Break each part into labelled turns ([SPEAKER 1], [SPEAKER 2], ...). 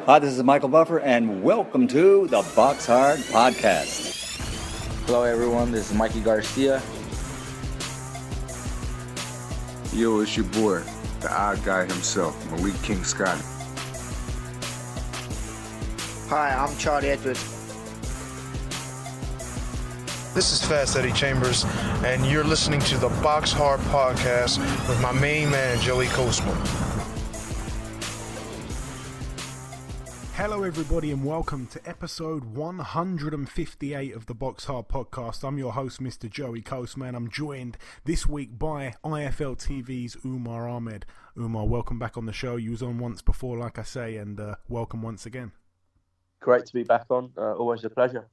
[SPEAKER 1] Hi, this is Michael Buffer, and welcome to the BoxHard Podcast.
[SPEAKER 2] Hello, everyone. This is Mikey Garcia.
[SPEAKER 3] Yo, it's your boy, the odd guy himself, Malik King Scott.
[SPEAKER 4] Hi, I'm Charlie Edwards.
[SPEAKER 5] This is Fast Eddie Chambers, and you're listening to the BoxHard Podcast with my main man, Joey Coastman.
[SPEAKER 6] Hello everybody and welcome to episode 158 of the BoxHard Podcast. I'm your host, Mr. Joey Coastman. I'm joined this week by IFL TV's Umar Ahmed. Umar, welcome back on the show. You was on once before, like I say, and welcome once again.
[SPEAKER 7] Great to be back on. Always a pleasure.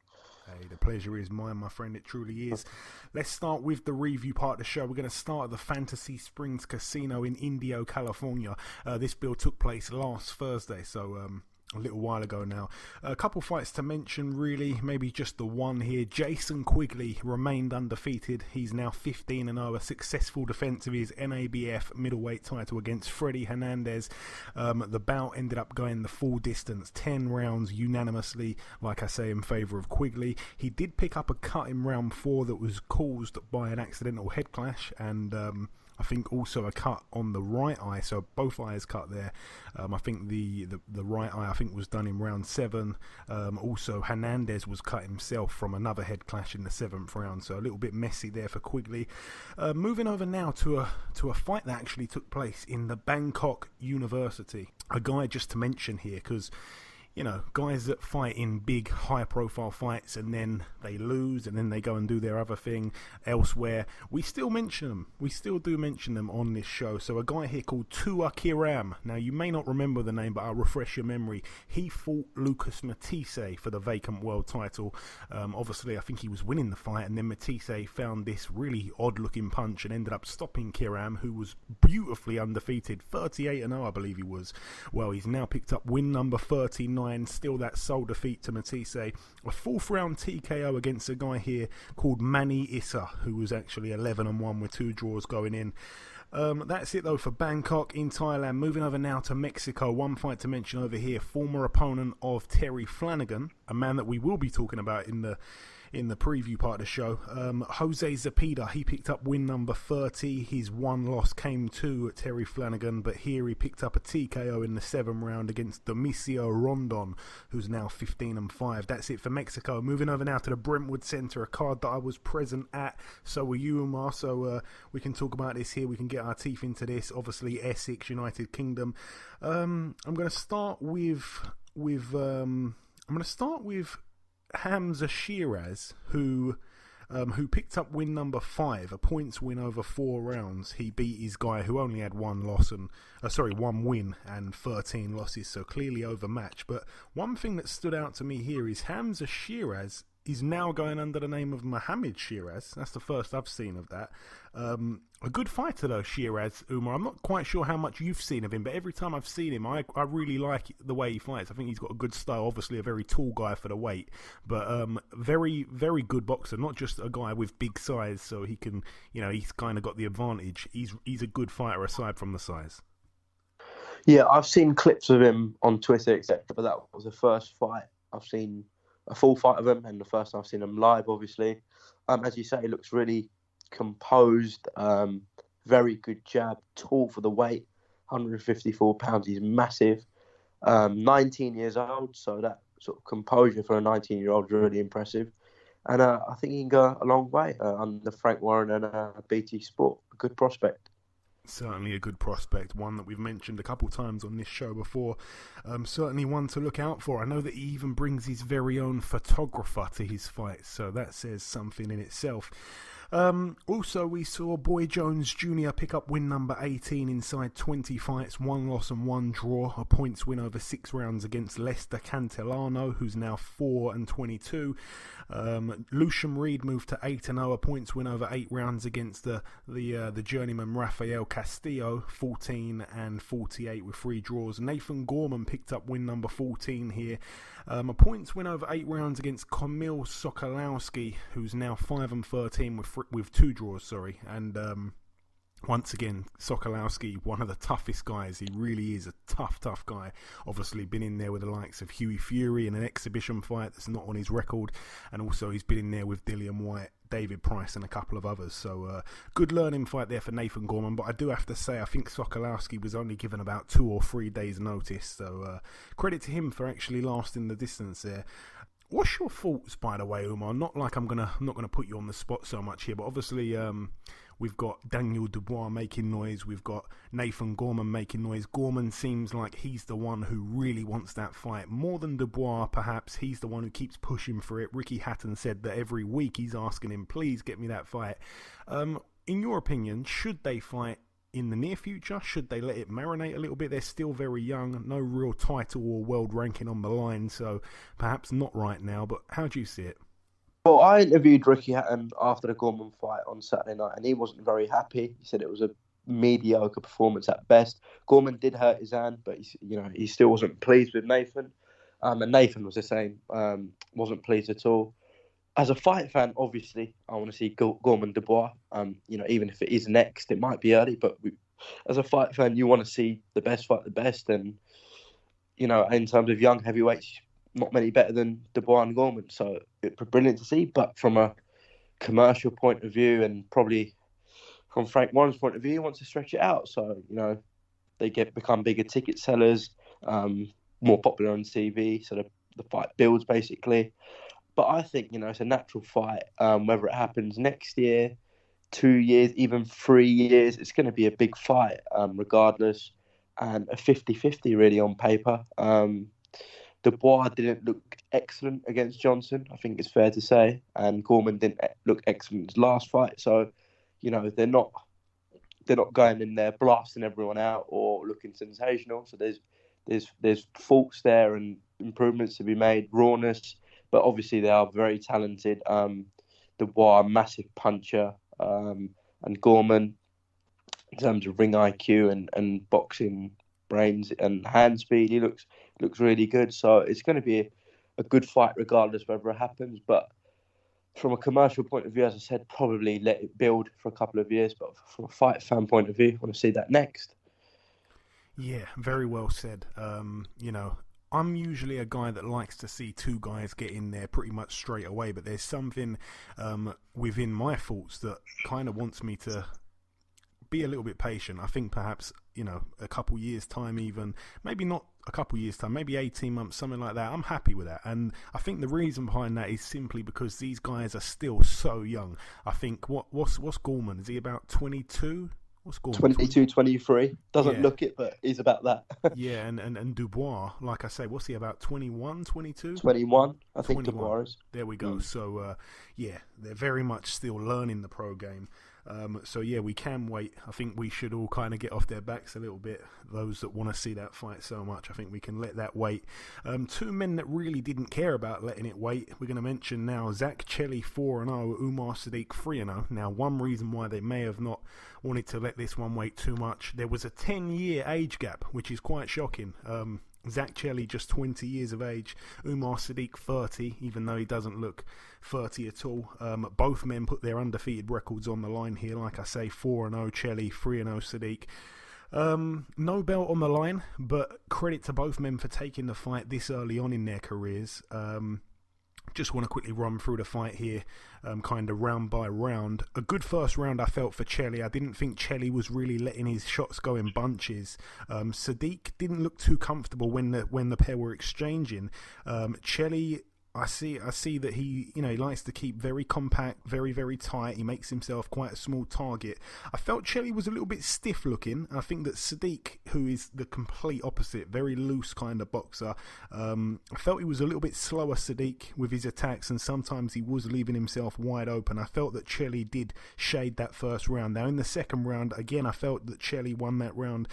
[SPEAKER 6] Hey, the pleasure is mine, my friend. It truly is. Let's start with the review part of the show. We're going to start at the Fantasy Springs Casino in Indio, California. This bill took place last Thursday, so a little while ago now. A couple fights to mention, really, maybe just the one here. Jason Quigley remained undefeated. He's now 15-0, a successful defense of his NABF middleweight title against Freddie Hernandez. The bout ended up going the full distance, 10 rounds unanimously, like I say, in favour of Quigley. He did pick up a cut in round 4 that was caused by an accidental head clash, and I think also a cut on the right eye, so both eyes cut there. I think the right eye, I think, was done in round 7. Also, Hernandez was cut himself from another head clash in the 7th round, so a little bit messy there for Quigley. Moving over now to a fight that actually took place in the Bangkok University. A guy just to mention here, because you know, guys that fight in big, high-profile fights and then they lose and then they go and do their other thing elsewhere, we still mention them. We still do mention them on this show. So a guy here called Tua Kiram. Now, you may not remember the name, but I'll refresh your memory. He fought Lucas Matisse for the vacant world title. Obviously, I think he was winning the fight, and then Matisse found this really odd-looking punch and ended up stopping Kiram, who was beautifully undefeated. 38-0, I believe he was. Well, he's now picked up win number 39. Still that sole defeat to Matisse. A 4th round TKO against a guy here called Manny Issa, who was actually 11-1 with 2 draws going in. That's it though for Bangkok in Thailand. Moving over now to Mexico. One fight to mention over here. Former opponent of Terry Flanagan, a man that we will be talking about in the preview part of the show. Jose Zepeda, he picked up win number 30. His one loss came to Terry Flanagan, but here he picked up a TKO in the 7th round against Domicio Rondon, who's now 15-5. That's it for Mexico. Moving over now to the Brentwood Center, a card that I was present at. So were you, Umar. So we can talk about this here. We can get our teeth into this. Obviously, Essex, United Kingdom. I'm going to start with Hamza Shiraz, who picked up win number 5, a points win over 4 rounds. He beat his guy who only had one win and 13 losses, so clearly overmatched. But one thing that stood out to me here is Hamza Shiraz is now going under the name of Mohammed Shiraz. That's the first I've seen of that. A good fighter though, Shiraz, Umar. I'm not quite sure how much you've seen of him, but every time I've seen him, I really like the way he fights. I think he's got a good style. Obviously a very tall guy for the weight, but very, very good boxer. Not just a guy with big size, so he can, you know, he's kind of got the advantage. He's a good fighter aside from the size.
[SPEAKER 7] Yeah, I've seen clips of him on Twitter, etc., but that was the first fight I've seen, a full fight of him, and the first time I've seen him live, obviously. As you say, he looks really composed, very good jab, tall for the weight, 154 pounds, he's massive, 19 years old, so that sort of composure for a 19-year-old is really impressive, and I think he can go a long way under Frank Warren and BT Sport. A good prospect.
[SPEAKER 6] Certainly a good prospect, one that we've mentioned a couple times on this show before. Certainly one to look out for. I know that he even brings his very own photographer to his fights, so that says something in itself. Also, we saw Boy Jones Jr. pick up win number 18 inside 20 fights, 1 loss and 1 draw, a points win over 6 rounds against Lester Cantillano, who's now 4-22. Lucian Reed moved to 8-0, a points win over 8 rounds against the journeyman Rafael Castillo, 14-48 with 3 draws. Nathan Gorman picked up win number 14 here, a points win over 8 rounds against Kamil Sokolowski, who's now 5-13 with 2 draws. And Once again, Sokolowski, one of the toughest guys. He really is a tough guy. Obviously been in there with the likes of Hughie Fury in an exhibition fight that's not on his record. And also he's been in there with Dillian Whyte, David Price and a couple of others. So good learning fight there for Nathan Gorman. But I do have to say, I think Sokolowski was only given about 2 or 3 days notice. So credit to him for actually lasting the distance there. What's your thoughts, by the way, Umar? Not like I'm not gonna put you on the spot so much here, but obviously we've got Daniel Dubois making noise. We've got Nathan Gorman making noise. Gorman seems like he's the one who really wants that fight. More than Dubois, perhaps. He's the one who keeps pushing for it. Ricky Hatton said that every week he's asking him, please get me that fight. In your opinion, should they fight in the near future? Should they let it marinate a little bit? They're still very young. No real title or world ranking on the line. So perhaps not right now. But how do you see it?
[SPEAKER 7] Well, I interviewed Ricky Hatton after the Gorman fight on Saturday night, and he wasn't very happy. He said it was a mediocre performance at best. Gorman did hurt his hand, but he still wasn't pleased with Nathan. And Nathan was the same, wasn't pleased at all. As a fight fan, obviously, I want to see Gorman Dubois. Even if it is next, it might be early, but as a fight fan, you want to see the best fight the best. And in terms of young heavyweights, not many better than Dubois and Gorman, so it'd be brilliant to see. But from a commercial point of view, and probably from Frank Warren's point of view, he wants to stretch it out. So they become bigger ticket sellers, more popular on TV. So the fight builds basically. But I think it's a natural fight. Whether it happens next year, 2 years, even 3 years, it's going to be a big fight, regardless, and a 50-50 really on paper. Dubois didn't look excellent against Johnson, I think it's fair to say, and Gorman didn't look excellent in his last fight. So, they're not going in there blasting everyone out or looking sensational. So there's faults there and improvements to be made, rawness, but obviously they are very talented. Dubois, a massive puncher, and Gorman, in terms of ring IQ and boxing brains and hand speed, he looks really good. So it's going to be a good fight regardless whether it happens. But from a commercial point of view, as I said, probably let it build for a couple of years. But from a fight fan point of view, I want to see that next.
[SPEAKER 6] Yeah, very well said. I'm usually a guy that likes to see 2 guys get in there pretty much straight away, but there's something within my thoughts that kind of wants me to be a little bit patient. I think perhaps, a couple years time, even maybe not a couple years time, maybe 18 months, something like that. I'm happy with that. And I think the reason behind that is simply because these guys are still so young. I think what's Gorman? Is he about 22? What's Gorman?
[SPEAKER 7] 22, 23. Doesn't look it, but he's about that.
[SPEAKER 6] Yeah, and Dubois, like I say, what's he, about 21, 22?
[SPEAKER 7] 21, I think
[SPEAKER 6] 21.
[SPEAKER 7] Dubois is.
[SPEAKER 6] There we go. So, they're very much still learning the pro game. We can wait. I think we should all kind of get off their backs a little bit. Those that want to see that fight so much, I think we can let that wait. 2 men that really didn't care about letting it wait. We're going to mention now Zach Chelli 4-0, Umar Sadiq 3-0. Now, one reason why they may have not wanted to let this one wait too much, there was a 10-year age gap, which is quite shocking. Zach Chelli just 20 years of age, Umar Sadiq 30, even though he doesn't look 30 at all. Both men put their undefeated records on the line here. Like I say, 4-0 Chelli, 3-0 Sadiq. No belt on the line, but credit to both men for taking the fight this early on in their careers. Just want to quickly run through the fight here, kind of round by round. A good first round I felt for Chelli. I didn't think Chelli was really letting his shots go in bunches. Sadiq didn't look too comfortable when the pair were exchanging. Chelli, I see that he likes to keep very compact, very, very tight. He makes himself quite a small target. I felt Chelli was a little bit stiff looking. I think that Sadiq, who is the complete opposite, very loose kind of boxer, I felt he was a little bit slower, Sadiq, with his attacks, and sometimes he was leaving himself wide open. I felt that Chelli did shade that first round. Now in the second round, again, I felt that Chelli won that round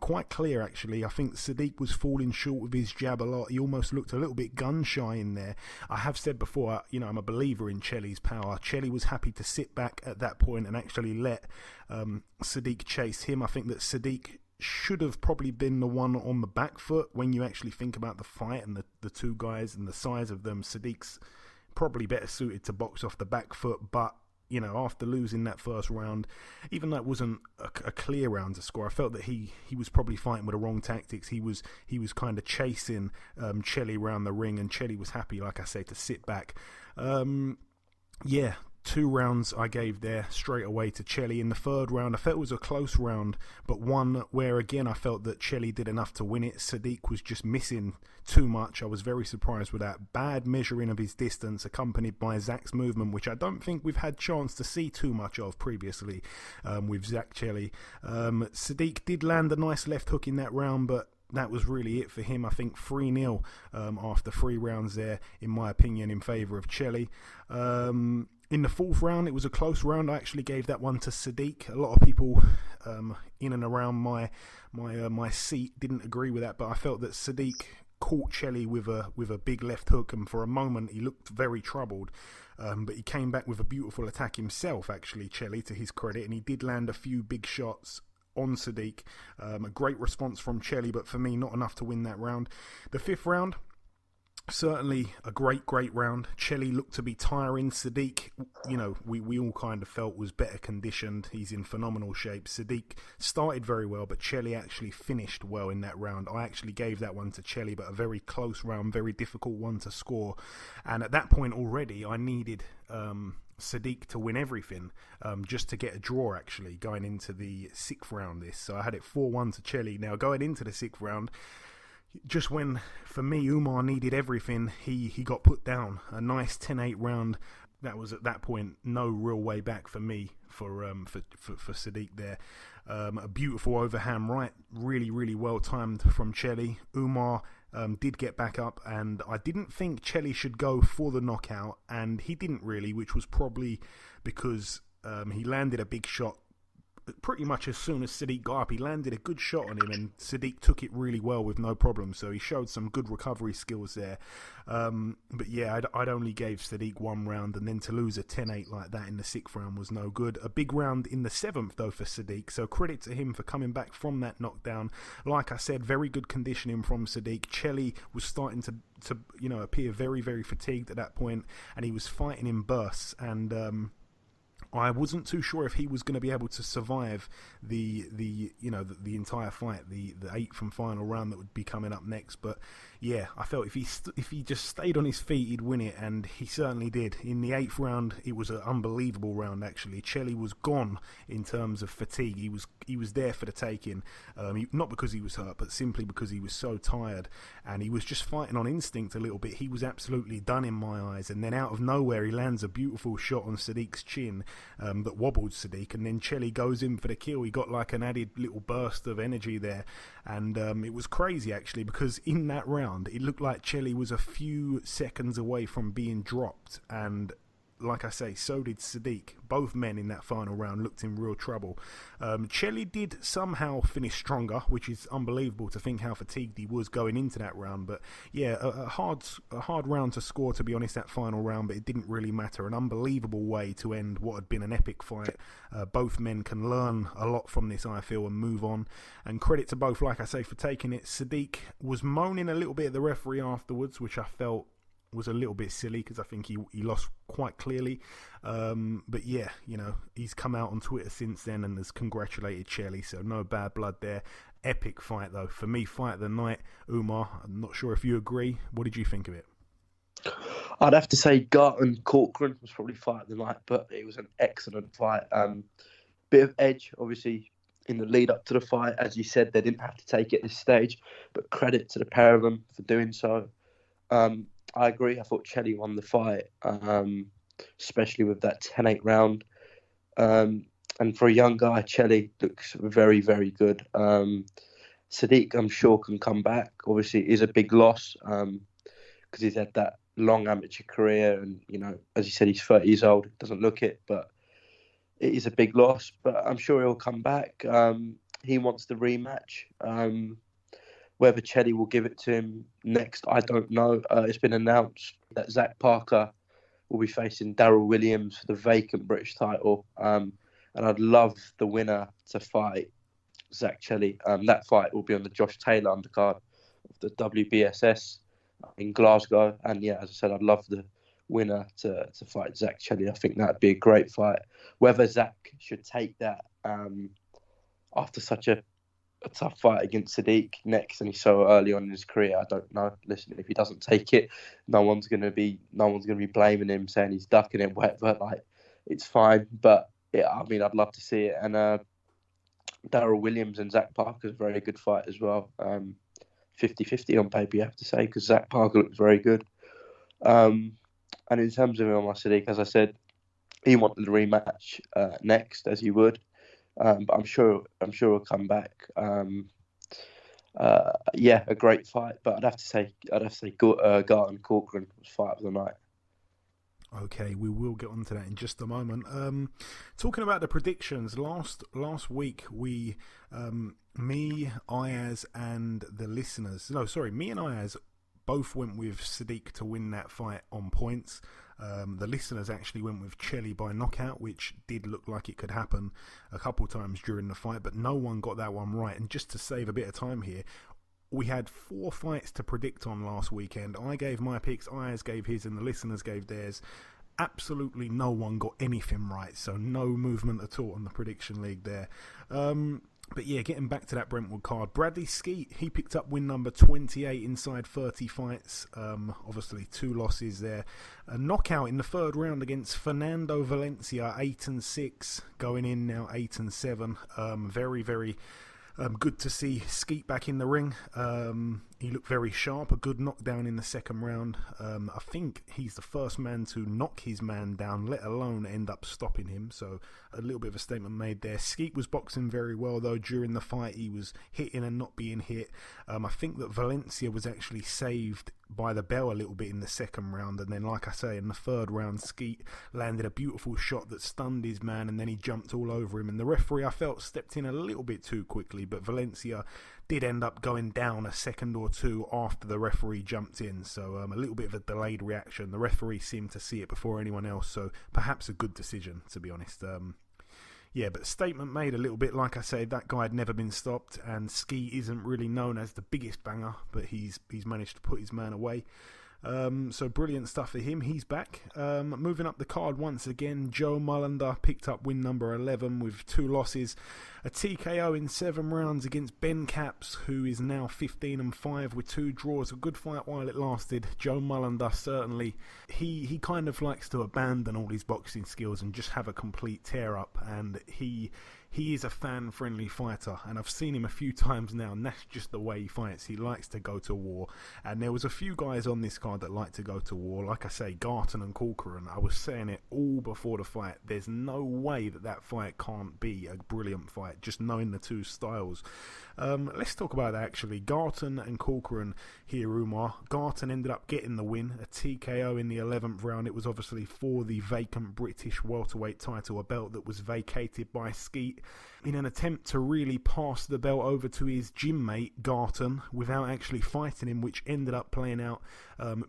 [SPEAKER 6] quite clear, actually. I think Sadiq was falling short with his jab a lot. He almost looked a little bit gun shy in there. I have said before, I'm a believer in Chelli's power. Chelli was happy to sit back at that point and actually let Sadiq chase him. I think that Sadiq should have probably been the one on the back foot when you actually think about the fight and the 2 guys and the size of them. Sadiq's probably better suited to box off the back foot, but after losing that first round, even though it wasn't a clear round to score, I felt that he was probably fighting with the wrong tactics. He was kind of chasing Chelly around the ring, and Chelly was happy, like I say, to sit back. 2 rounds I gave there straight away to Chelly. In the third round, I felt it was a close round, but one where, again, I felt that Chelly did enough to win it. Sadiq was just missing too much. I was very surprised with that. Bad measuring of his distance, accompanied by Zach's movement, which I don't think we've had chance to see too much of previously with Zach Chelly. Sadiq did land a nice left hook in that round, but that was really it for him. I think 3-0 after 3 rounds there, in my opinion, in favour of Chelly. In the fourth round, it was a close round. I actually gave that one to Sadiq. A lot of people in and around my seat didn't agree with that, but I felt that Sadiq caught Chelly with a big left hook, and for a moment he looked very troubled. But he came back with a beautiful attack himself, actually, Chelly, to his credit, and he did land a few big shots on Sadiq. A great response from Chelly, but for me, not enough to win that round. The fifth round, certainly a great round. Chelly looked to be tiring. Sadiq, we all kind of felt was better conditioned. He's in phenomenal shape. Sadiq started very well, but Chelly actually finished well in that round. I actually gave that one to Chelly, but a very close round, very difficult one to score. And at that point already, I needed Sadiq to win everything, just to get a draw, actually, going into the 6th round. So I had it 4-1 to Chelly. Now, going into the 6th round, just when, for me, Umar needed everything, he got put down. A nice 10-8 round. That was, at that point, no real way back for me, for Sadiq there. A beautiful overhand right, really well timed from Chelly. Umar did get back up, and I didn't think Chelly should go for the knockout, and he didn't really, which was probably because he landed a big shot pretty much as soon as Sadiq got up. He landed a good shot on him, and Sadiq took it really well with no problem, so he showed some good recovery skills there. But yeah, I'd only gave Sadiq 1 round, and then to lose a 10-8 like that in the 6th round was no good. A big round in the 7th, though, for Sadiq, so credit to him for coming back from that knockdown. Like I said, very good conditioning from Sadiq. Chelly was starting to appear very fatigued at that point, and he was fighting in bursts, and I wasn't too sure if he was going to be able to survive the entire fight, the 8th and final round that would be coming up next. But yeah, I felt if he just stayed on his feet, he'd win it, and he certainly did. In the 8th round, it was an unbelievable round, actually. Chelly was gone in terms of fatigue. He was there for the taking, not because he was hurt, but simply because he was so tired, and he was just fighting on instinct a little bit. He was absolutely done in my eyes, and then out of nowhere, he lands a beautiful shot on Sadiq's chin that wobbled Sadiq, and then Chelly goes in for the kill. He got like an added little burst of energy there, and it was crazy, actually, because in that round, it looked like Chelly was a few seconds away from being dropped, and like I say, so did Sadiq. Both men in that final round looked in real trouble. Chelly did somehow finish stronger, which is unbelievable to think how fatigued he was going into that round. But yeah, a hard round to score, to be honest, that final round, but it didn't really matter. An unbelievable way to end what had been an epic fight. Both men can learn a lot from this, I feel, and move on. And credit to both, like I say, for taking it. Sadiq was moaning a little bit at the referee afterwards, which I felt was a little bit silly, because I think he lost quite clearly. But yeah, he's come out on Twitter since then and has congratulated Chelly, so no bad blood there. Epic fight, though. For me, fight of the night. Umar, I'm not sure if you agree. What did you think of it?
[SPEAKER 7] I'd have to say Garton Corcoran was probably fight of the night, but it was an excellent fight. Bit of edge, obviously, in the lead up to the fight. As you said, they didn't have to take it at this stage, but credit to the pair of them for doing so. I agree. I thought Chelly won the fight, especially with that 10-8 round. And for a young guy, Chelly looks very, very good. Sadiq, I'm sure, can come back. Obviously, it is a big loss because he's had that long amateur career. And, as you said, he's 30 years old. Doesn't look it, but it is a big loss. But I'm sure he'll come back. He wants the rematch. Whether Chelly will give it to him next, I don't know. It's been announced that Zach Parker will be facing Darryl Williams for the vacant British title. And I'd love the winner to fight Zach Chelly. That fight will be on the Josh Taylor undercard of the WBSS in Glasgow. And yeah, as I said, I'd love the winner to fight Zach Chelli. I think that'd be a great fight. Whether Zach should take that after such a tough fight against Sadiq next, and he's so early on in his career, I don't know. Listen, if he doesn't take it, no one's gonna be blaming him, saying he's ducking it, whatever. Like, it's fine. But yeah, I mean, I'd love to see it. And Darryl Williams and Zach Parker's a very good fight as well. 50-50 on paper, you have to say, because Zach Parker looks very good. And in terms of Umar Sadiq, as I said, he wanted the rematch next, as he would. But I'm sure he'll come back. Yeah, a great fight. But I'd have to say Garton Corcoran was fight of the night.
[SPEAKER 6] Okay, we will get onto that in just a moment. Talking about the predictions, last week we, me, Ayaz, and the listeners. No, sorry, me and Ayaz both went with Sadiq to win that fight on points. The listeners actually went with Chelli by knockout, which did look like it could happen a couple times during the fight, but no one got that one right. And just to save a bit of time here, we had 4 fights to predict on last weekend. I gave my picks, Ayaz gave his, and the listeners gave theirs. Absolutely no one got anything right, so no movement at all on the prediction league there. But yeah, getting back to that Brentwood card, Bradley Skeet, he picked up win number 28 inside 30 fights. Obviously 2 losses there. A knockout in the 3rd round against Fernando Valencia, 8-6, going in now 8-7. Very, very good to see Skeet back in the ring. He looked very sharp, a good knockdown in the 2nd round. I think he's the first man to knock his man down, let alone end up stopping him. So a little bit of a statement made there. Skeet was boxing very well, though. During the fight, he was hitting and not being hit. I think that Valencia was actually saved by the bell a little bit in the 2nd round. And then, like I say, in the 3rd round, Skeet landed a beautiful shot that stunned his man, and then he jumped all over him. And the referee, I felt, stepped in a little bit too quickly, but Valencia did end up going down a second or two after the referee jumped in, so a little bit of a delayed reaction. The referee seemed to see it before anyone else, so perhaps a good decision, to be honest. Yeah, but statement made a little bit. Like I said, that guy had never been stopped, and Ski isn't really known as the biggest banger, but he's managed to put his man away. So brilliant stuff for him. He's back. Moving up the card once again, Joe Mullender picked up win number 11 with 2 losses. A TKO in 7 rounds against Ben Caps, who is now 15-5 with 2 draws. A good fight while it lasted. Joe Mullender, certainly, he kind of likes to abandon all his boxing skills and just have a complete tear up, and he is a fan-friendly fighter, and I've seen him a few times now, and that's just the way he fights. He likes to go to war, and there was a few guys on this card that like to go to war. Like I say, Garton and Corcoran, I was saying it all before the fight. There's no way that fight can't be a brilliant fight, just knowing the 2 styles. Let's talk about that, actually. Garton and Corcoran here, Umar. Garton ended up getting the win, a TKO in the 11th round. It was obviously for the vacant British welterweight title, a belt that was vacated by Skeet, in an attempt to really pass the belt over to his gym mate Garton without actually fighting him, which ended up playing out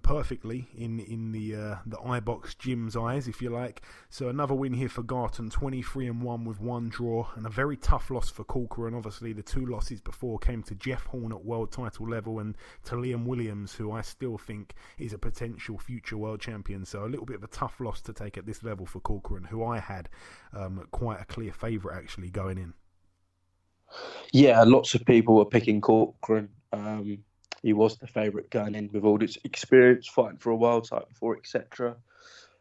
[SPEAKER 6] perfectly in the iBox gym's eyes, if you like. So another win here for Garton, 23-1 with 1 draw, and a very tough loss for Corcoran. Obviously the 2 losses before came to Jeff Horn at world title level and to Liam Williams, who I still think is a potential future world champion. So a little bit of a tough loss to take at this level for Corcoran, who I had quite a clear favourite actually going in.
[SPEAKER 7] Yeah, lots of people were picking Corcoran. He was the favourite going in with all his experience fighting for a world title before, etc.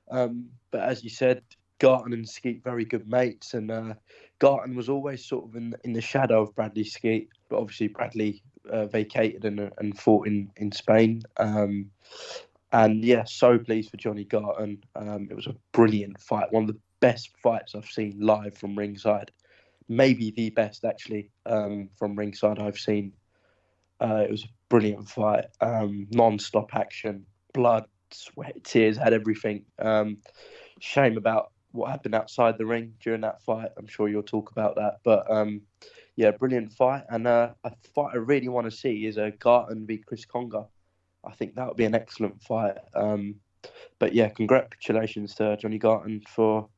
[SPEAKER 7] But as you said, Garton and Skeet very good mates, and Garton was always sort of in the shadow of Bradley Skeet, but obviously Bradley vacated and fought in Spain. And yeah, so pleased for Johnny Garton. It was a brilliant fight, one of the best fights I've seen live from ringside. Maybe the best, actually, from ringside I've seen. It was a brilliant fight. Non-stop action, blood, sweat, tears, had everything. Shame about what happened outside the ring during that fight. I'm sure you'll talk about that. But, yeah, brilliant fight. And a fight I really want to see is Garton v Chris Conger. I think that would be an excellent fight. But, yeah, congratulations to Johnny Garton for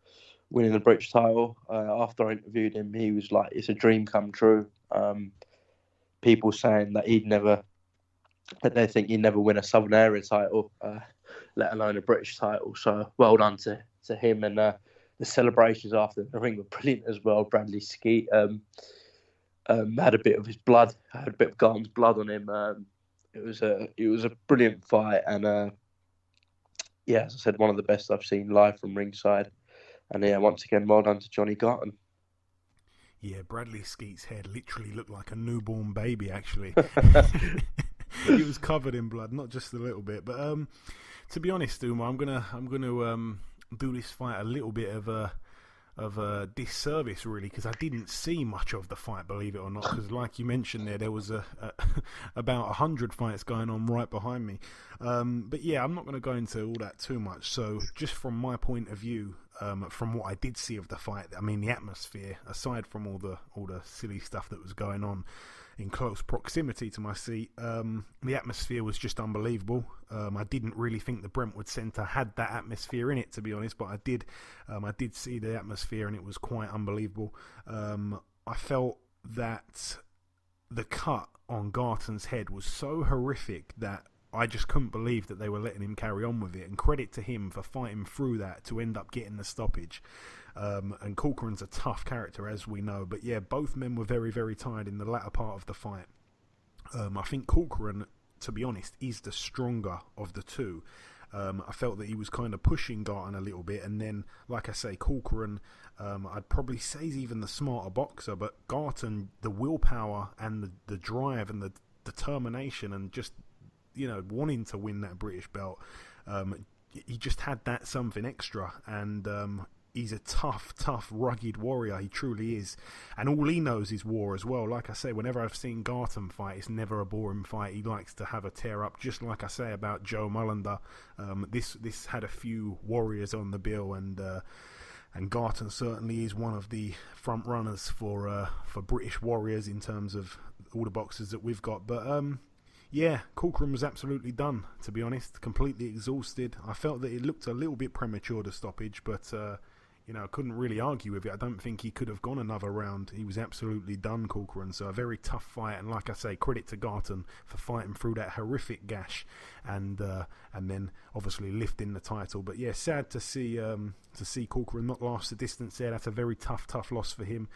[SPEAKER 7] winning the British title. After I interviewed him, he was like, it's a dream come true. People saying that they think he'd never win a Southern Area title. let alone a British title. So well done to him, and the celebrations after the ring were brilliant as well. Bradley Skeet had a bit of his blood, had a bit of Garton's blood on him. It was a brilliant fight, and as I said, one of the best I've seen live from ringside. And once again, well done to Johnny Garton.
[SPEAKER 6] Yeah, Bradley Skeet's head literally looked like a newborn baby. Actually, he was covered in blood, not just a little bit. But to be honest, Umar, I'm gonna do this fight a little bit of a disservice, really, because I didn't see much of the fight, believe it or not. Because, like you mentioned, there was about 100 fights going on right behind me. But yeah, I'm not going to go into all that too much. So, just from my point of view, from what I did see of the fight, I mean, the atmosphere, aside from all the silly stuff that was going on in close proximity to my seat, the atmosphere was just unbelievable. I didn't really think the Brentwood Centre had that atmosphere in it, to be honest, but I did see the atmosphere, and it was quite unbelievable. I felt that the cut on Garton's head was so horrific that I just couldn't believe that they were letting him carry on with it, and credit to him for fighting through that to end up getting the stoppage. And Corcoran's a tough character, as we know, but yeah, both men were very, very tired in the latter part of the fight. I think Corcoran, to be honest, is the stronger of the two. I felt that he was kind of pushing Garton a little bit, and then, like I say, Corcoran, I'd probably say is even the smarter boxer, but Garton, the willpower and the drive and the determination and just, wanting to win that British belt, he just had that something extra, and he's a tough, rugged warrior. He truly is. And all he knows is war as well. Like I say, whenever I've seen Garton fight, it's never a boring fight. He likes to have a tear-up, just like I say about Joe Mullender. This had a few warriors on the bill, and Garton certainly is one of the front runners for British warriors in terms of all the boxers that we've got. But yeah, Corcoran was absolutely done, to be honest. Completely exhausted. I felt that it looked a little bit premature, the stoppage, but I couldn't really argue with it. I don't think he could have gone another round. He was absolutely done, Corcoran. So a very tough fight, and like I say, credit to Garton for fighting through that horrific gash, and then obviously lifting the title. But yeah, sad to see Corcoran not last the distance there. That's a very tough loss for him.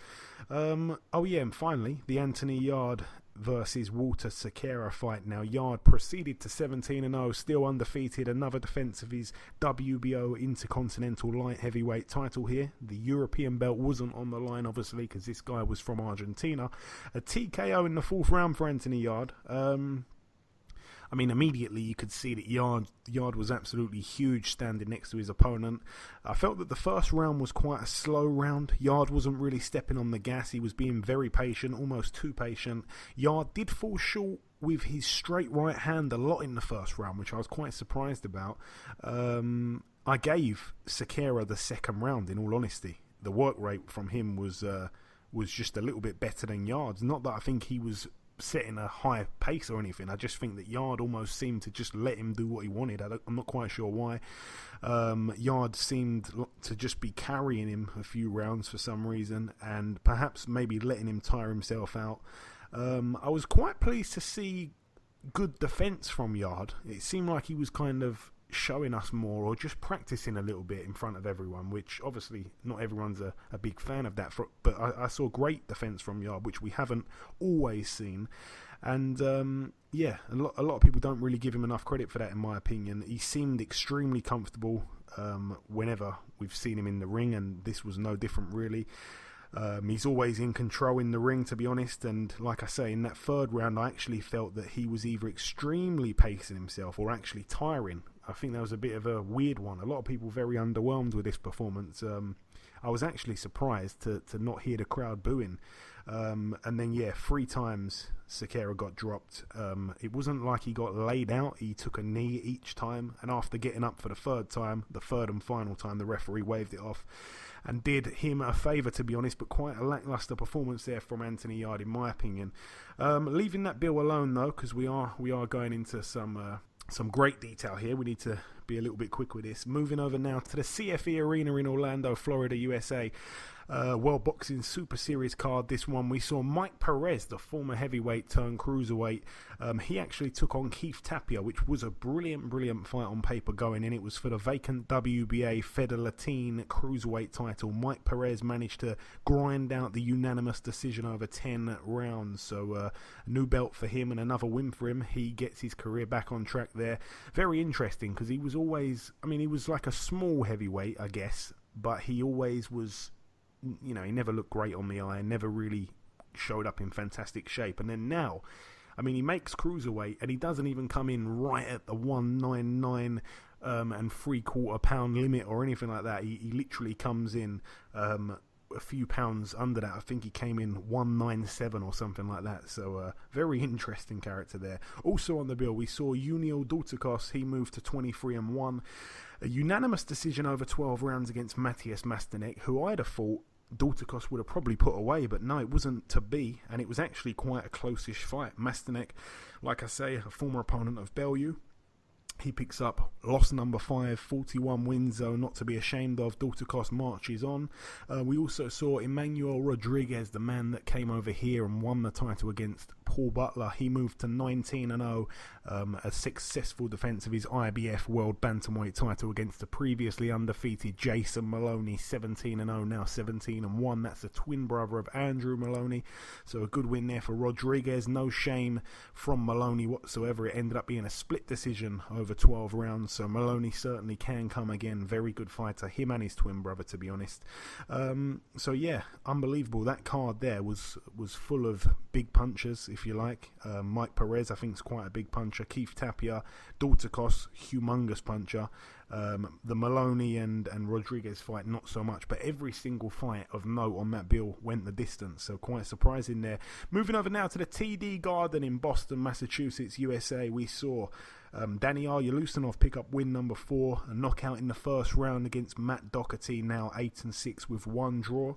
[SPEAKER 6] And finally, the Anthony Yarde versus Walter Sequeira fight. Now, Yarde proceeded to 17-0, still undefeated. Another defence of his WBO Intercontinental Light Heavyweight title here. The European belt wasn't on the line, obviously, because this guy was from Argentina. A TKO in the 4th round for Anthony Yarde. I mean, immediately you could see that Yarde was absolutely huge standing next to his opponent. I felt that the first round was quite a slow round. Yarde wasn't really stepping on the gas. He was being very patient, almost too patient. Yarde did fall short with his straight right hand a lot in the first round, which I was quite surprised about. I gave Sequeira the second round, in all honesty. The work rate from him was just a little bit better than Yarde's. Not that I think he was setting a high pace or anything. I just think that Yarde almost seemed to just let him do what he wanted. I'm not quite sure why. Yarde seemed to just be carrying him a few rounds for some reason, and perhaps maybe letting him tire himself out. I was quite pleased to see good defence from Yarde. It seemed like he was kind of showing us more, or just practicing a little bit in front of everyone, which obviously not everyone's a big fan of that, but I saw great defence from Yarde, which we haven't always seen. And a lot of people don't really give him enough credit for that, in my opinion. He seemed extremely comfortable whenever we've seen him in the ring, and this was no different really. He's always in control in the ring, to be honest, and like I say, in that third round I actually felt that he was either extremely pacing himself or actually tiring. I think that was a bit of a weird one. A lot of people very underwhelmed with this performance. I was actually surprised to not hear the crowd booing. And then 3 times Sequeira got dropped. It wasn't like he got laid out. He took a knee each time, and after getting up for the third time, the third and final time, the referee waved it off and did him a favour, to be honest, but quite a lacklustre performance there from Anthony Yarde, in my opinion. Leaving that bill alone, though, because we are going into some great detail here. We need to be a little bit quick with this. Moving over now to the CFE Arena in Orlando, Florida, USA. World Boxing Super Series card. This one we saw Mike Perez, the former heavyweight turned cruiserweight. He actually took on Keith Tapia, which was a brilliant fight on paper going in. It was for the vacant WBA Federatin cruiserweight title. Mike Perez managed to grind out the unanimous decision over 10 rounds. So a new belt for him and another win for him. He gets his career back on track there. Very interesting because he was always, he was like a small heavyweight, I guess, but he always was, he never looked great on the eye, never really showed up in fantastic shape. And then now, he makes cruiserweight and he doesn't even come in right at the 199 and 3/4 pound limit or anything like that. He literally comes in a few pounds under that. I think he came in 197 or something like that. So very interesting character there. Also on the bill, we saw Uniel Doutikos. He moved to 23-1. A unanimous decision over 12 rounds against Matthias Mastanek, who I'd have thought Doutikos would have probably put away, but no, it wasn't to be, and it was actually quite a close-ish fight. Mastanek, like I say, a former opponent of Bellew. He picks up loss number 5, 41 wins, though not to be ashamed of. Doutikos marches on. We also saw Emmanuel Rodriguez, the man that came over here and won the title against Paul Butler. He moved to 19-0, a successful defence of his IBF World Bantamweight title against the previously undefeated Jason Maloney, 17-0, now 17-1. That's the twin brother of Andrew Maloney. So a good win there for Rodriguez. No shame from Maloney whatsoever. It ended up being a split decision over 12 rounds, so Maloney certainly can come again. Very good fighter, him and his twin brother, to be honest. So yeah, unbelievable. That card there was full of big punchers, if you like. Mike Perez, I think, is quite a big puncher. Keith Tapia, Doutikos, humongous puncher. The Maloney and Rodriguez fight, not so much, but every single fight of note on that bill went the distance, so quite surprising there. Moving over now to the TD Garden in Boston, Massachusetts, USA, we saw Danny Aryalusinov pick up win number 4, a knockout in the first round against Matt Doherty, now 8-6 with 1 draw.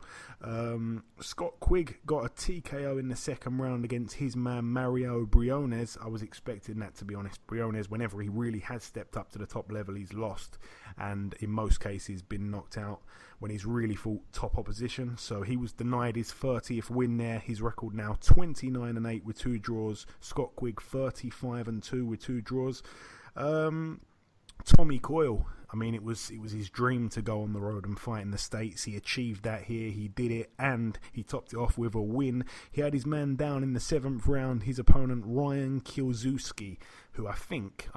[SPEAKER 6] Scott Quigg got a TKO in the second round against his man Mario Briones. I was expecting that, to be honest. Briones, whenever he really has stepped up to the top level, he's lost, and in most cases been knocked out when he's really fought top opposition. So he was denied his 30th win there. His record now 29-8 with 2 draws. Scott Quigg 35-2 with 2 draws. Tommy Coyle, it was his dream to go on the road and fight in the States. He achieved that here. He did it, and he topped it off with a win. He had his man down in the 7th round. His opponent, Ryan Kielczewski, who I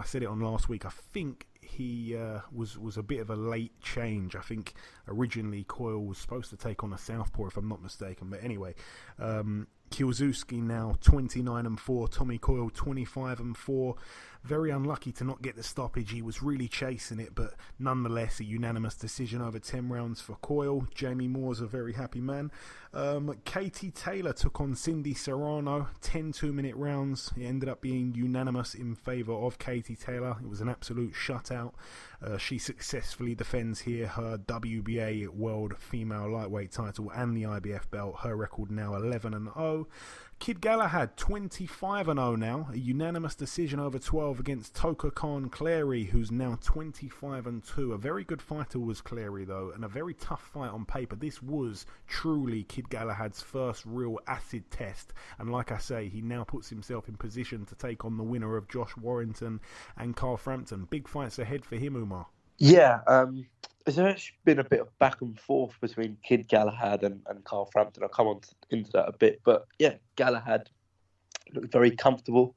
[SPEAKER 6] said it on last week, I think he was a bit of a late change. I think originally Coyle was supposed to take on a southpaw, if I'm not mistaken. But anyway, Kielczewski now 29-4, Tommy Coyle 25-4. Very unlucky to not get the stoppage. He was really chasing it, but nonetheless a unanimous decision over 10 rounds for Coyle. Jamie Moore's a very happy man. Katie Taylor took on Cindy Serrano, 10 2-minute rounds. It ended up being unanimous in favour of Katie Taylor. It was an absolute shutout. She successfully defends here her WBA World Female Lightweight title and the IBF belt. Her record now 11-0. Kid Galahad 25-0 now, a unanimous decision over 12 against Toka Khan Clary, who's now 25-2. A very good fighter was Clary, though, and a very tough fight on paper. This was truly Kid Galahad's first real acid test, and like I say, he now puts himself in position to take on the winner of Josh Warrington and Carl Frampton. Big fights ahead for him, Umar.
[SPEAKER 7] Yeah, there's actually been a bit of back and forth between Kid Galahad and Carl Frampton. I'll come on into that a bit. But yeah, Galahad looked very comfortable.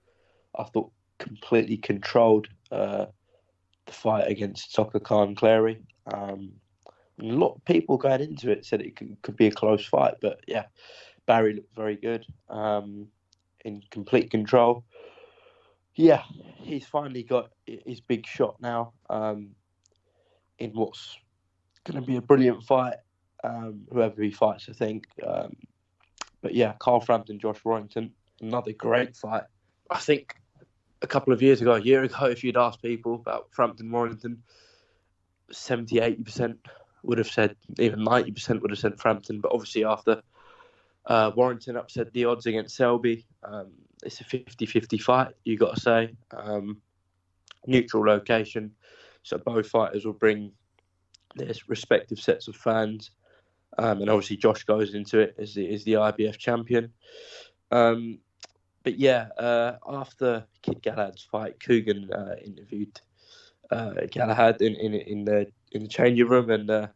[SPEAKER 7] I thought completely controlled the fight against Toka Khan Clary. A lot of people going into it said it could be a close fight. But yeah, Barry looked very good, in complete control. Yeah, he's finally got his big shot now. In what's going to be a brilliant fight, whoever he fights, I think. But yeah, Carl Frampton, Josh Warrington, another great fight. I think a year ago, if you'd asked people about Frampton Warrington, 70-80% would have said, even 90% would have said Frampton. But obviously after Warrington upset the odds against Selby, it's a 50-50 fight, you got to say. Neutral location. So both fighters will bring their respective sets of fans. And obviously Josh goes into it as the IBF champion. But yeah, after Kid Galahad's fight, Coogan interviewed Galahad in the changing room and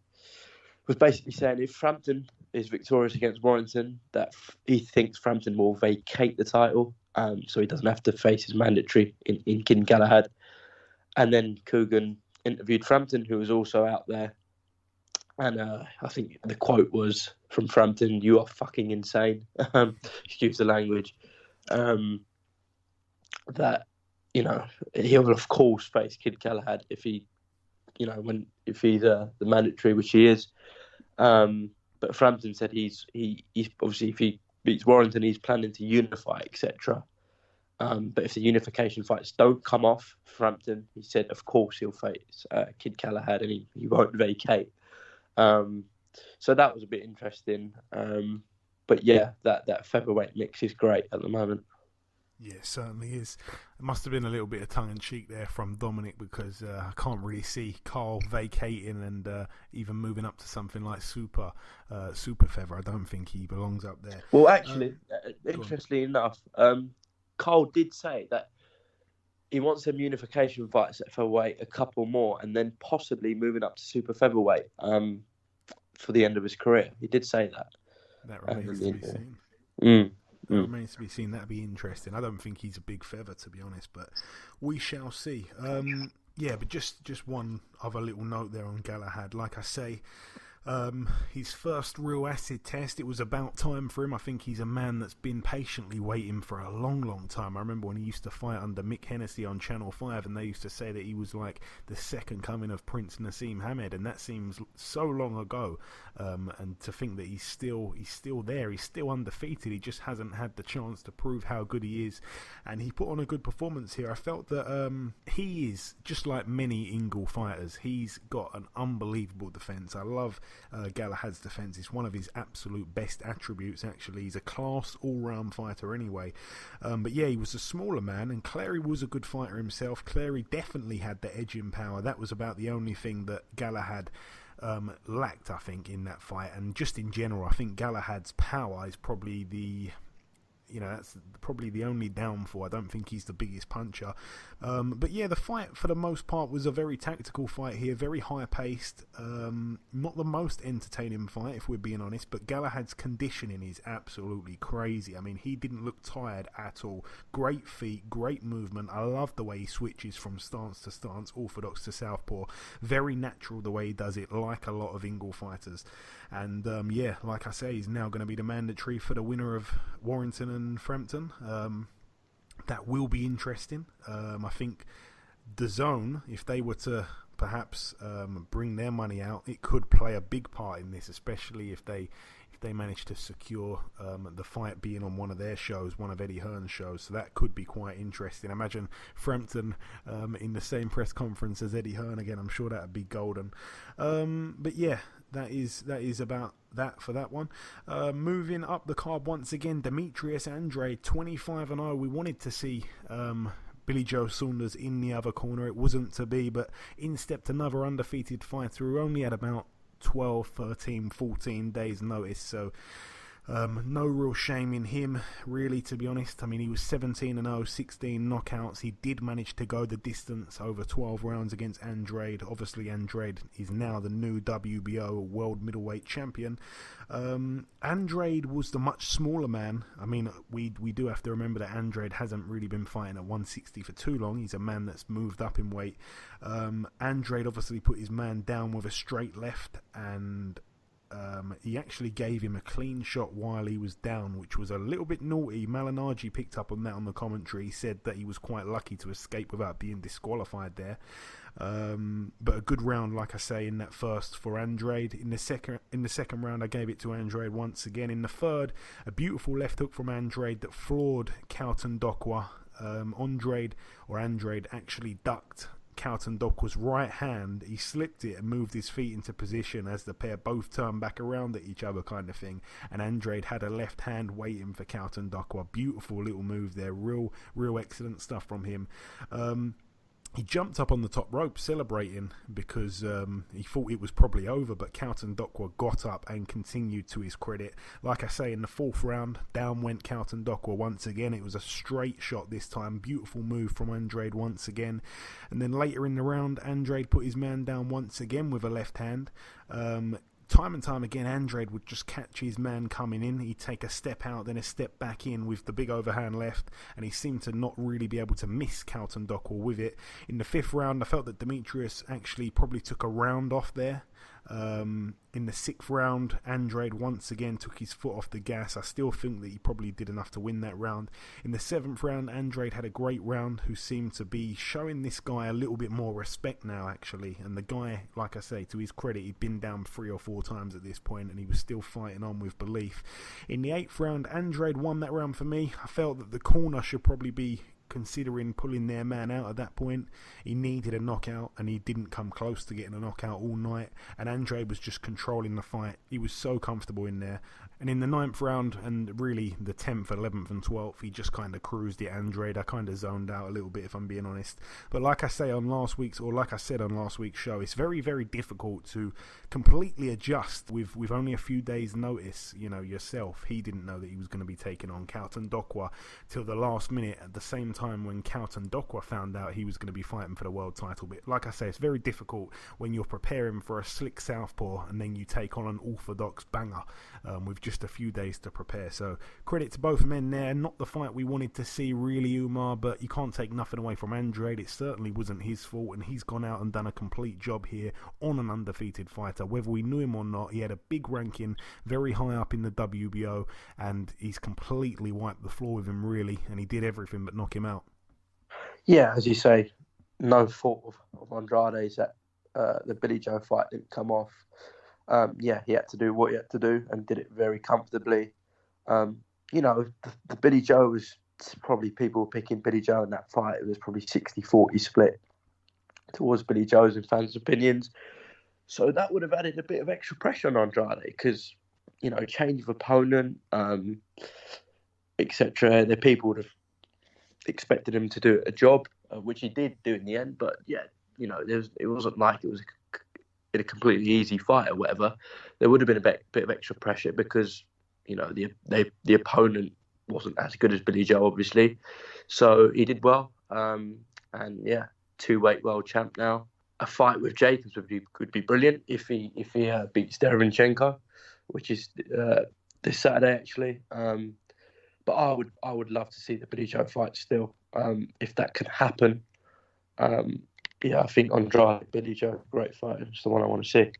[SPEAKER 7] was basically saying if Frampton is victorious against Warrington, that he thinks Frampton will vacate the title, so he doesn't have to face his mandatory in Kid Galahad. And then Coogan interviewed Frampton, who was also out there. And I think the quote was from Frampton, "You are fucking insane." Excuse the language. That, you know, he will of course face Kid Galahad if he, you know, if he's the mandatory, which he is. But Frampton said he's obviously, if he beats Warrington, he's planning to unify, etc. But if the unification fights don't come off, Frampton, he said, of course he'll face Kid Galahad and he won't vacate. So that was a bit interesting. But yeah, that featherweight mix is great at the moment.
[SPEAKER 6] Yeah, it certainly is. It must have been a little bit of tongue-in-cheek there from Dominic, because I can't really see Carl vacating and even moving up to something like super feather. I don't think he belongs up there.
[SPEAKER 7] Well, actually, interestingly enough, Carl did say that he wants them unification fights at featherweight, a couple more, and then possibly moving up to super featherweight for the end of his career. He did say that.
[SPEAKER 6] That remains to be seen. That remains to be seen. That'd be interesting. I don't think he's a big feather, to be honest, but we shall see. Yeah, but just one other little note there on Galahad. Like I say, his first real acid test, it was about time for him. I think he's a man that's been patiently waiting for a long time. I remember when he used to fight under Mick Hennessy on Channel 5, and they used to say that he was like the second coming of Prince Nassim Hamed, and that seems so long ago. And to think that he's still there, he's still undefeated. He just hasn't had the chance to prove how good he is, and he put on a good performance here. I felt that he is just like many Ingle fighters. He's got an unbelievable defense. I love Galahad's defense. It's one of his absolute best attributes, actually. He's a class all-round fighter anyway. But yeah, he was a smaller man, and Clary was a good fighter himself. Clary definitely had the edge in power. That was about the only thing that Galahad lacked, I think, in that fight. And just in general, I think Galahad's power is probably that's probably the only downfall. I don't think he's the biggest puncher. But yeah, the fight for the most part was a very tactical fight here, very high paced, not the most entertaining fight if we're being honest, but Galahad's conditioning is absolutely crazy. I mean, he didn't look tired at all. Great feet, great movement. I love the way he switches from stance to stance, orthodox to southpaw. Very natural the way he does it, like a lot of Ingle fighters. And yeah, like I say, he's now going to be the mandatory for the winner of Warrington and Frampton. That will be interesting. I think DAZN, if they were to perhaps bring their money out, it could play a big part in this, especially if they manage to secure the fight being on one of their shows, one of Eddie Hearn's shows. So that could be quite interesting. Imagine Frampton in the same press conference as Eddie Hearn again. I'm sure that would be golden. But yeah, that is about that for that one. Moving up the card once again, Demetrius Andrade, 25-0. We wanted to see Billy Joe Saunders in the other corner. It wasn't to be, but in stepped another undefeated fighter who only had about 12, 13, 14 days notice. So no real shame in him, really, to be honest. I mean, he was 17-0, 16 knockouts. He did manage to go the distance over 12 rounds against Andrade. Obviously, Andrade is now the new WBO World Middleweight Champion. Andrade was the much smaller man. I mean, we do have to remember that Andrade hasn't really been fighting at 160 for too long. He's a man that's moved up in weight. Andrade obviously put his man down with a straight left, and he actually gave him a clean shot while he was down, which was a little bit naughty. Malignaggi picked up on that on the commentary. He said that he was quite lucky to escape without being disqualified there. But a good round, like I say, in that first for Andrade. In the second round, I gave it to Andrade once again. In the third, a beautiful left hook from Andrade that floored Carlton Dokwa. Andrade actually ducked Carlton Dokwa's right hand. He slipped it and moved his feet into position as the pair both turned back around at each other, kind of thing. And Andrade had a left hand waiting for Carlton Dokwa. Beautiful little move there. Real excellent stuff from him. he jumped up on the top rope celebrating because he thought it was probably over, but Carlton Dokwa got up and continued to his credit. Like I say, in the 4th round, down went Carlton Dokwa once again. It was a straight shot this time. Beautiful move from Andrade once again. And then later in the round, Andrade put his man down once again with a left hand. Time and time again, Andrade would just catch his man coming in. He'd take a step out, then a step back in with the big overhand left, and he seemed to not really be able to miss Carlton Dokwa with it. In the 5th round, I felt that Demetrius actually probably took a round off there. In the 6th round, Andrade once again took his foot off the gas. I still think that he probably did enough to win that round. In the 7th round, Andrade had a great round, who seemed to be showing this guy a little bit more respect now, actually. And the guy, like I say, to his credit, he'd been down 3 or 4 times at this point, and he was still fighting on with belief. In the 8th round, Andrade won that round for me. I felt that the corner should probably be considering pulling their man out at that point. He needed a knockout, and he didn't come close to getting a knockout all night, and Andrade was just controlling the fight. He was so comfortable in there. And in the 9th round, and really the 10th, 11th and 12th, he just kind of cruised it, Andrade. I kind of zoned out a little bit, if I'm being honest. But like I said on last week's show, it's very, very difficult to completely adjust with only a few days' notice. You know, yourself, he didn't know that he was going to be taking on Carlton Dokwa till the last minute, at the same time when Carlton Dokwa found out he was going to be fighting for the world title. But like I say, it's very difficult when you're preparing for a slick southpaw and then you take on an orthodox banger with just a few days to prepare. So credit to both men there. Not the fight we wanted to see, really, Umar, but you can't take nothing away from Andrade. It certainly wasn't his fault, and he's gone out and done a complete job here on an undefeated fighter. Whether we knew him or not, he had a big ranking, very high up in the WBO, and he's completely wiped the floor with him, really, and he did everything but knock him out.
[SPEAKER 7] Yeah, as you say, no fault of Andrade's that the Billy Joe fight didn't come off. He had to do what he had to do and did it very comfortably. The Billy Joe was probably, people were picking Billy Joe in that fight. It was probably 60-40 split towards Billy Joe's in fans' opinions. So that would have added a bit of extra pressure on Andrade because, change of opponent, etc. The people would have expected him to do a job, which he did do in the end. But it wasn't like it was a completely easy fight or whatever. There would have been a bit of extra pressure because the opponent wasn't as good as Billy Joe, obviously. So he did well, and 2-weight world champ now. A fight with Jacobs could be brilliant if he beats Derevyanchenko, which is this Saturday actually. But I would love to see the Billy Joe fight still, if that can happen. I think Andrade, Billy Joe, great fighter. It's the one I want to see.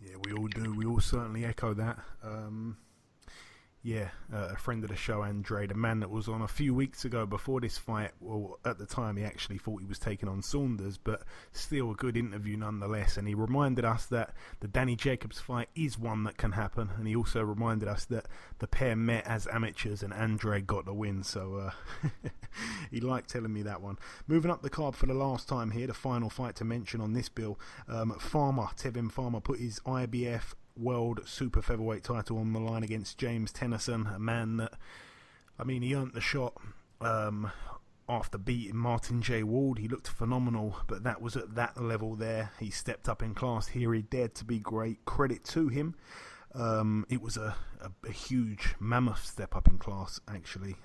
[SPEAKER 6] Yeah, we all do. We all certainly echo that. A friend of the show, Andrade, a man that was on a few weeks ago before this fight. Well, at the time, he actually thought he was taking on Saunders, but still a good interview nonetheless. And he reminded us that the Danny Jacobs fight is one that can happen. And he also reminded us that the pair met as amateurs and Andrade got the win. So he liked telling me that one. Moving up the card for the last time here, the final fight to mention on this bill. Tevin Farmer put his IBF World Super Featherweight title on the line against James Tennyson, a man that, he earned the shot after beating Martin J. Ward. He looked phenomenal, but that was at that level there. He stepped up in class here. He dared to be great. Credit to him. It was a huge, mammoth step up in class, actually.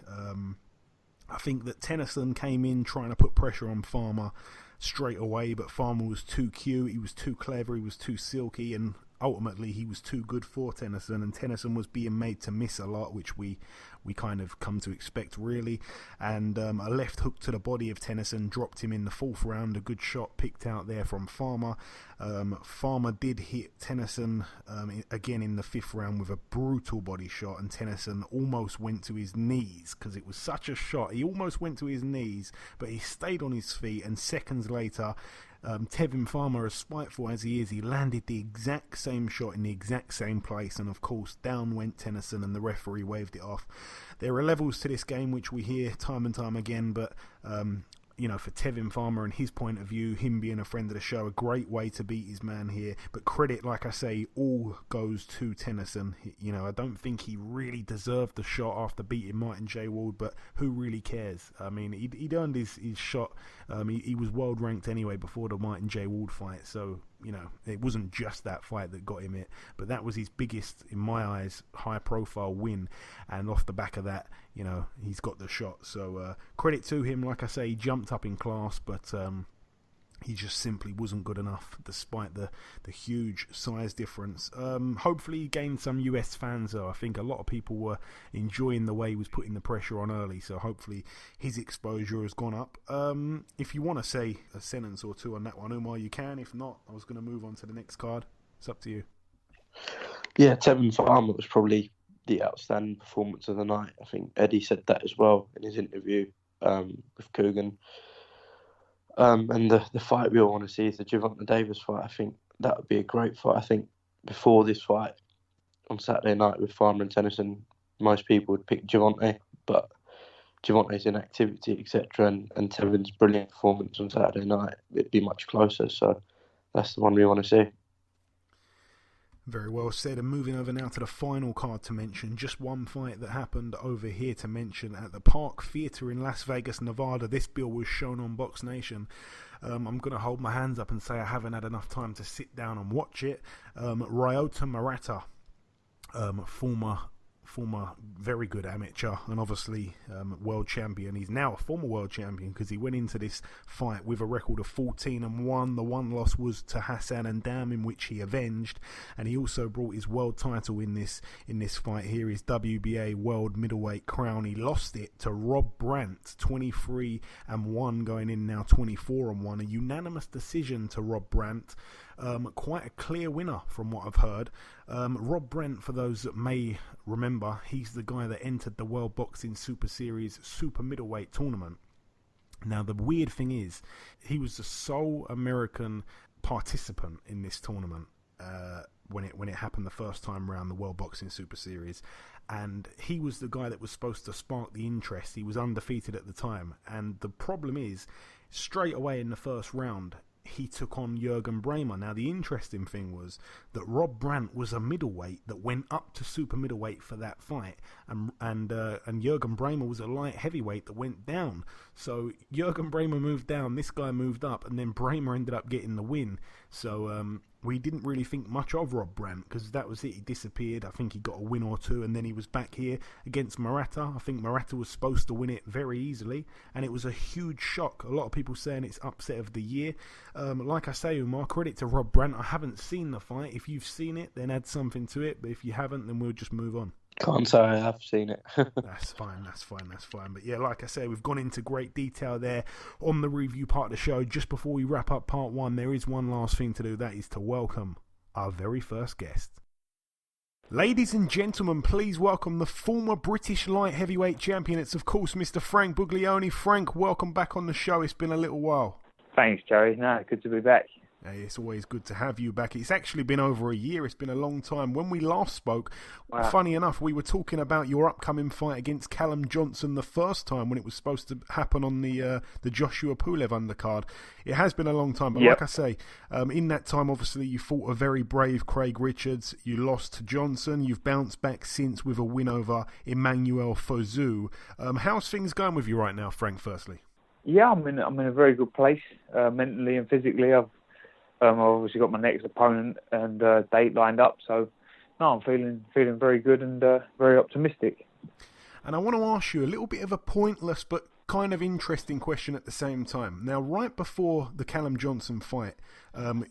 [SPEAKER 6] I think that Tennyson came in trying to put pressure on Farmer straight away, but Farmer was too cute, he was too clever, he was too silky, and ultimately he was too good for Tennyson, and Tennyson was being made to miss a lot, which we kind of come to expect, really. And a left hook to the body of Tennyson dropped him in the 4th round. A good shot picked out there from Farmer. Farmer did hit Tennyson again in the 5th round with a brutal body shot, and Tennyson almost went to his knees because it was such a shot. He almost went to his knees, but he stayed on his feet, and seconds later, Tevin Farmer, as spiteful as he is, he landed the exact same shot in the exact same place, and of course down went Tennyson and the referee waved it off. There are levels to this game which we hear time and time again, but for Tevin Farmer and his point of view, him being a friend of the show, a great way to beat his man here. But credit, like I say, all goes to Tennyson. I don't think he really deserved the shot after beating Martin J. Ward, but who really cares? I mean, he'd earned his shot. He was world ranked anyway before the Martin J. Ward fight, so it wasn't just that fight that got him it, but that was his biggest, in my eyes, high-profile win. And off the back of that, he's got the shot. So credit to him. Like I say, he jumped up in class, but he just simply wasn't good enough, despite the huge size difference. Hopefully he gained some US fans, though. I think a lot of people were enjoying the way he was putting the pressure on early, so hopefully his exposure has gone up. If you want to say a sentence or two on that one, Umar, you can. If not, I was going to move on to the next card. It's up to you.
[SPEAKER 7] Yeah, Tevin Farmer was probably the outstanding performance of the night. I think Eddie said that as well in his interview with Coogan. And the fight we all want to see is the Gervonta Davis fight. I think that would be a great fight. I think before this fight on Saturday night with Farmer and Tennyson, most people would pick Gervonta, but Gervonta's inactivity, etc., and Tevin's brilliant performance on Saturday night, it'd be much closer. So that's the one we want to see.
[SPEAKER 6] Very well said. And moving over now to the final card to mention, just one fight that happened over here to mention at the Park Theatre in Las Vegas, Nevada. This bill was shown on Box Nation. I'm going to hold my hands up and say I haven't had enough time to sit down and watch it. Ryota Murata, former very good amateur and obviously world champion. He's now a former world champion because he went into this fight with a record of 14-1. The one loss was to Hassan Andam, in which he avenged, and he also brought his world title in this fight here, his WBA world middleweight crown. He lost it to Rob Brandt, 23-1, going in now 24-1. A unanimous decision to Rob Brandt. Quite a clear winner from what I've heard. Rob Brandt, for those that may remember, he's the guy that entered the World Boxing Super Series Super Middleweight tournament. Now, the weird thing is, he was the sole American participant in this tournament when it happened the first time around, the World Boxing Super Series. And he was the guy that was supposed to spark the interest. He was undefeated at the time. And the problem is, straight away in the first round, he took on Jürgen Brähmer. Now, the interesting thing was that Rob Brandt was a middleweight that went up to super middleweight for that fight, and Jürgen Brähmer was a light heavyweight that went down. So Jürgen Brähmer moved down, this guy moved up, and then Brähmer ended up getting the win. So we didn't really think much of Rob Brandt because that was it. He disappeared. I think he got a win or two, and then he was back here against Murata. I think Murata was supposed to win it very easily, and it was a huge shock. A lot of people saying it's upset of the year. Like I say, Umar, credit to Rob Brandt. I haven't seen the fight. If you've seen it, then add something to it. But if you haven't, then we'll just move on.
[SPEAKER 7] Can't say I have seen it.
[SPEAKER 6] That's fine. But yeah, like I say, we've gone into great detail there on the review part of the show. Just before we wrap up part one, there is one last thing to do. That is to welcome our very first guest. Ladies and gentlemen, please welcome the former British light heavyweight champion. It's, of course, Mr. Frank Buglioni. Frank, welcome back on the show. It's been a little while.
[SPEAKER 8] Thanks, Joey. No, good to be back.
[SPEAKER 6] Hey, it's always good to have you back. It's actually been over a year. It's been a long time. When we last spoke, funny enough, we were talking about your upcoming fight against Callum Johnson the first time when it was supposed to happen on the Joshua Pulev undercard. It has been a long time, but like I say, in that time, obviously, you fought a very brave Craig Richards. You lost to Johnson. You've bounced back since with a win over Emmanuel Fozu. How's things going with you right now, Frank, firstly?
[SPEAKER 8] Yeah, I'm in a very good place, mentally and physically. I've obviously got my next opponent and date lined up, so no, I'm feeling very good and very optimistic.
[SPEAKER 6] And I want to ask you a little bit of a pointless but kind of interesting question at the same time. Now, right before the Callum Johnson fight,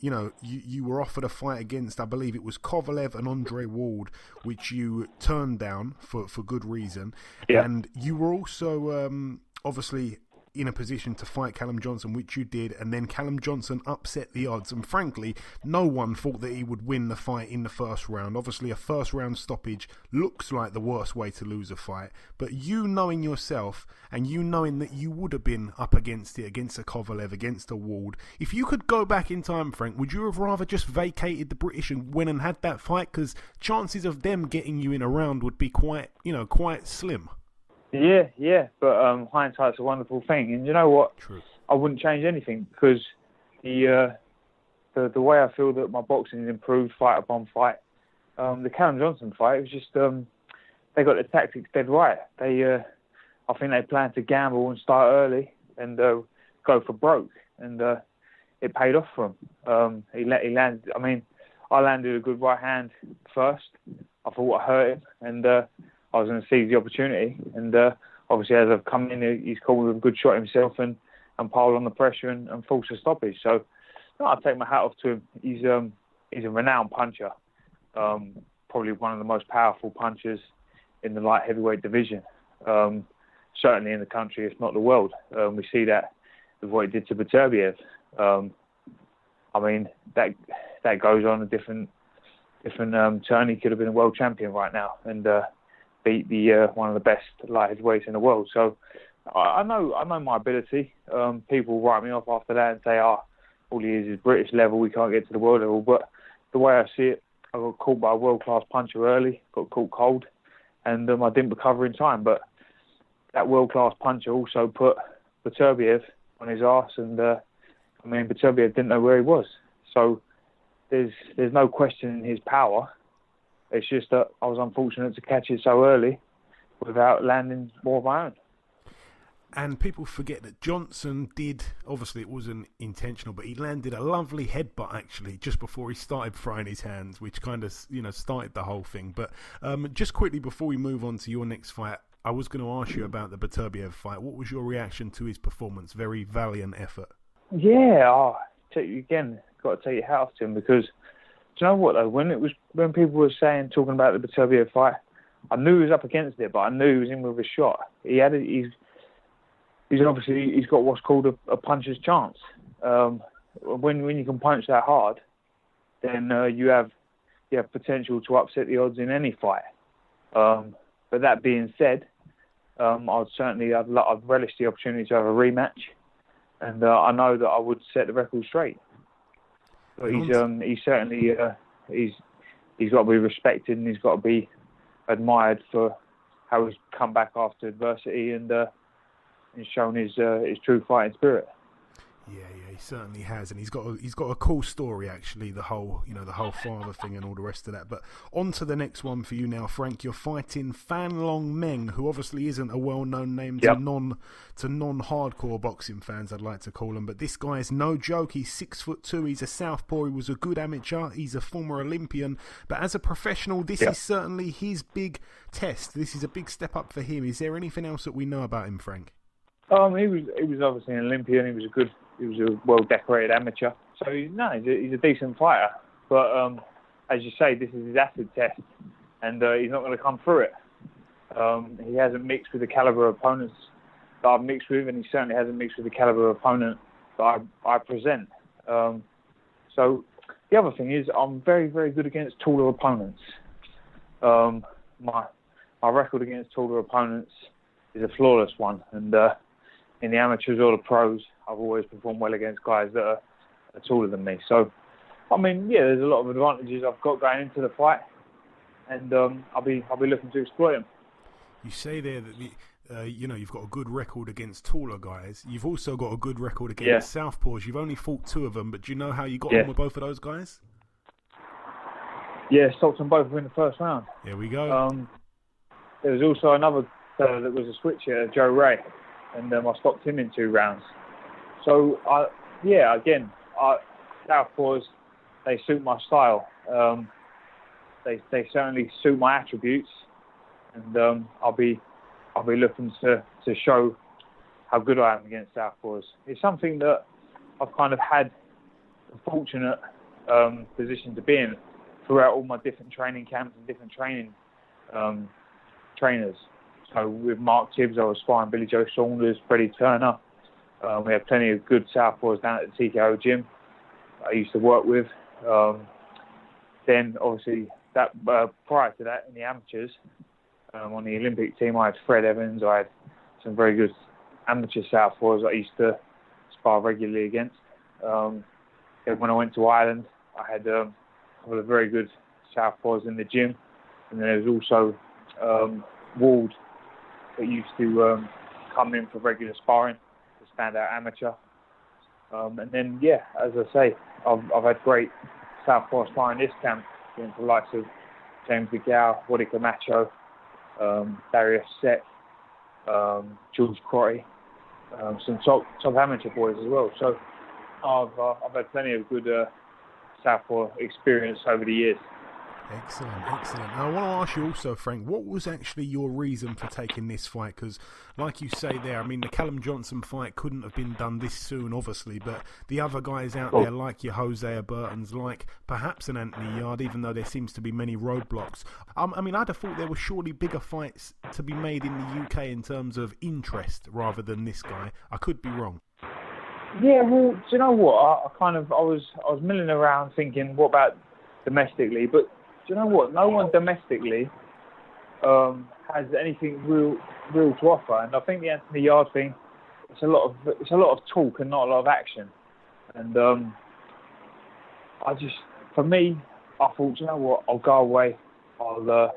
[SPEAKER 6] you were offered a fight against, I believe it was Kovalev and Andre Ward, which you turned down for good reason. Yeah. And you were also obviously in a position to fight Callum Johnson, which you did, and then Callum Johnson upset the odds, and frankly, no one thought that he would win the fight in the first round. Obviously, a first round stoppage looks like the worst way to lose a fight, but you knowing yourself, and you knowing that you would have been up against it, against a Kovalev, against a Ward, if you could go back in time, Frank, would you have rather just vacated the British and went and had that fight? Because chances of them getting you in a round would be quite slim. Yeah,
[SPEAKER 8] but hindsight's a wonderful thing, and you know what?
[SPEAKER 6] True.
[SPEAKER 8] I wouldn't change anything because the way I feel that my boxing has improved fight upon fight. The Callum Johnson fight, it was just they got the tactics dead right. I think they planned to gamble and start early and go for broke, and it paid off for him. He landed. I mean, I landed a good right hand first. I thought I hurt him, and I was going to seize the opportunity. And obviously, as I've come in, he's caught me with a good shot himself and piled on the pressure and forced a stoppage. So I take my hat off to him. He's a renowned puncher. Probably one of the most powerful punchers in the light heavyweight division. Certainly in the country, if not the world. We see that with what he did to Beterbiev. I mean, that goes on a different turn. He could have been a world champion right now and beat one of the best light heavyweights in the world. So I know my ability. People write me off after that and say, all he is British level. We can't get to the world level. But the way I see it, I got caught by a world-class puncher early, got caught cold, and I didn't recover in time. But that world-class puncher also put Beterbiev on his arse, and Beterbiev didn't know where he was. So there's no questioning his power. It's just that I was unfortunate to catch it so early without landing more of my own.
[SPEAKER 6] And people forget that Johnson did, obviously it wasn't intentional, but he landed a lovely headbutt actually just before he started throwing his hands, which kind of, started the whole thing. But just quickly before we move on to your next fight, I was going to ask you about the Beterbiev fight. What was your reaction to his performance? Very valiant effort.
[SPEAKER 8] Yeah, again, got to take your hat off to him because, do you know what though? When people were talking about the Beterbiev fight, I knew he was up against it, but I knew he was in with a shot. He's got what's called a puncher's chance. When you can punch that hard, then you have potential to upset the odds in any fight. But that being said, I'd relish the opportunity to have a rematch, and I know that I would set the record straight. But he's certainly he's got to be respected and he's got to be admired for how he's come back after adversity and shown his true fighting spirit.
[SPEAKER 6] Yeah, he certainly has, and he's got a cool story actually. The whole father thing and all the rest of that. But on to the next one for you now, Frank. You're fighting Fanlong Meng, who obviously isn't a well-known name to non-hardcore boxing fans, I'd like to call him. But this guy is no joke. He's 6'2". He's a southpaw. He was a good amateur. He's a former Olympian. But as a professional, this is certainly his big test. This is a big step up for him. Is there anything else that we know about him, Frank?
[SPEAKER 8] He was obviously an Olympian. He was a well-decorated amateur. So he's a decent fighter. But as you say, this is his acid test, and he's not going to come through it. He hasn't mixed with the caliber of opponents that I've mixed with, and he certainly hasn't mixed with the caliber of opponent that I present. So the other thing is I'm very, very good against taller opponents. My record against taller opponents is a flawless one, and in the amateurs or the pros, I've always performed well against guys that are taller than me. So, there's a lot of advantages I've got going into the fight, and I'll be looking to exploit them.
[SPEAKER 6] You say there that you've got a good record against taller guys. You've also got a good record against southpaws. You've only fought 2 of them, but do you know how you got on with both of those guys?
[SPEAKER 8] Yeah, stopped them both in the first round.
[SPEAKER 6] There we go.
[SPEAKER 8] There was also another fellow that was a switcher, Joe Ray, and I stopped him in 2 rounds. So, southpaws, they suit my style. They certainly suit my attributes, and I'll be looking to show how good I am against southpaws. It's something that I've kind of had a fortunate position to be in throughout all my different training camps and different training trainers. So with Mark Tibbs, I was sparring Billy Joe Saunders, Freddie Turner. We had plenty of good southpaws down at the TKO gym I used to work with. Then obviously that prior to that in the amateurs, on the Olympic team, I had Fred Evans. I had some very good amateur southpaws I used to spar regularly against. Then when I went to Ireland, I had a couple of very good southpaws in the gym, and then there was also Ward that used to come in for regular sparring, the standout amateur. And then, as I say, I've had great Southpaw sparring this camp against the likes of James Begau, Waddy Camacho, Darius Seth, George Crotty, some top amateur boys as well. So I've had plenty of good Southpaw experience over the years.
[SPEAKER 6] Excellent. Now, I want to ask you also, Frank, what was actually your reason for taking this fight? Because, like you say there, I mean, the Callum Johnson fight couldn't have been done this soon, obviously, but the other guys out there, like your Hosea Burtons, like perhaps an Anthony Yarde, even though there seems to be many roadblocks. I mean, I'd have thought there were surely bigger fights to be made in the UK in terms of interest rather than this guy. I could be wrong.
[SPEAKER 8] Yeah, well, do you know what? I was milling around thinking, what about domestically? But do you know what? No one domestically has anything real to offer, and I think the Anthony Yarde thing, it's a lot of talk and not a lot of action. And for me, I thought, you know what? I'll go away. I'll go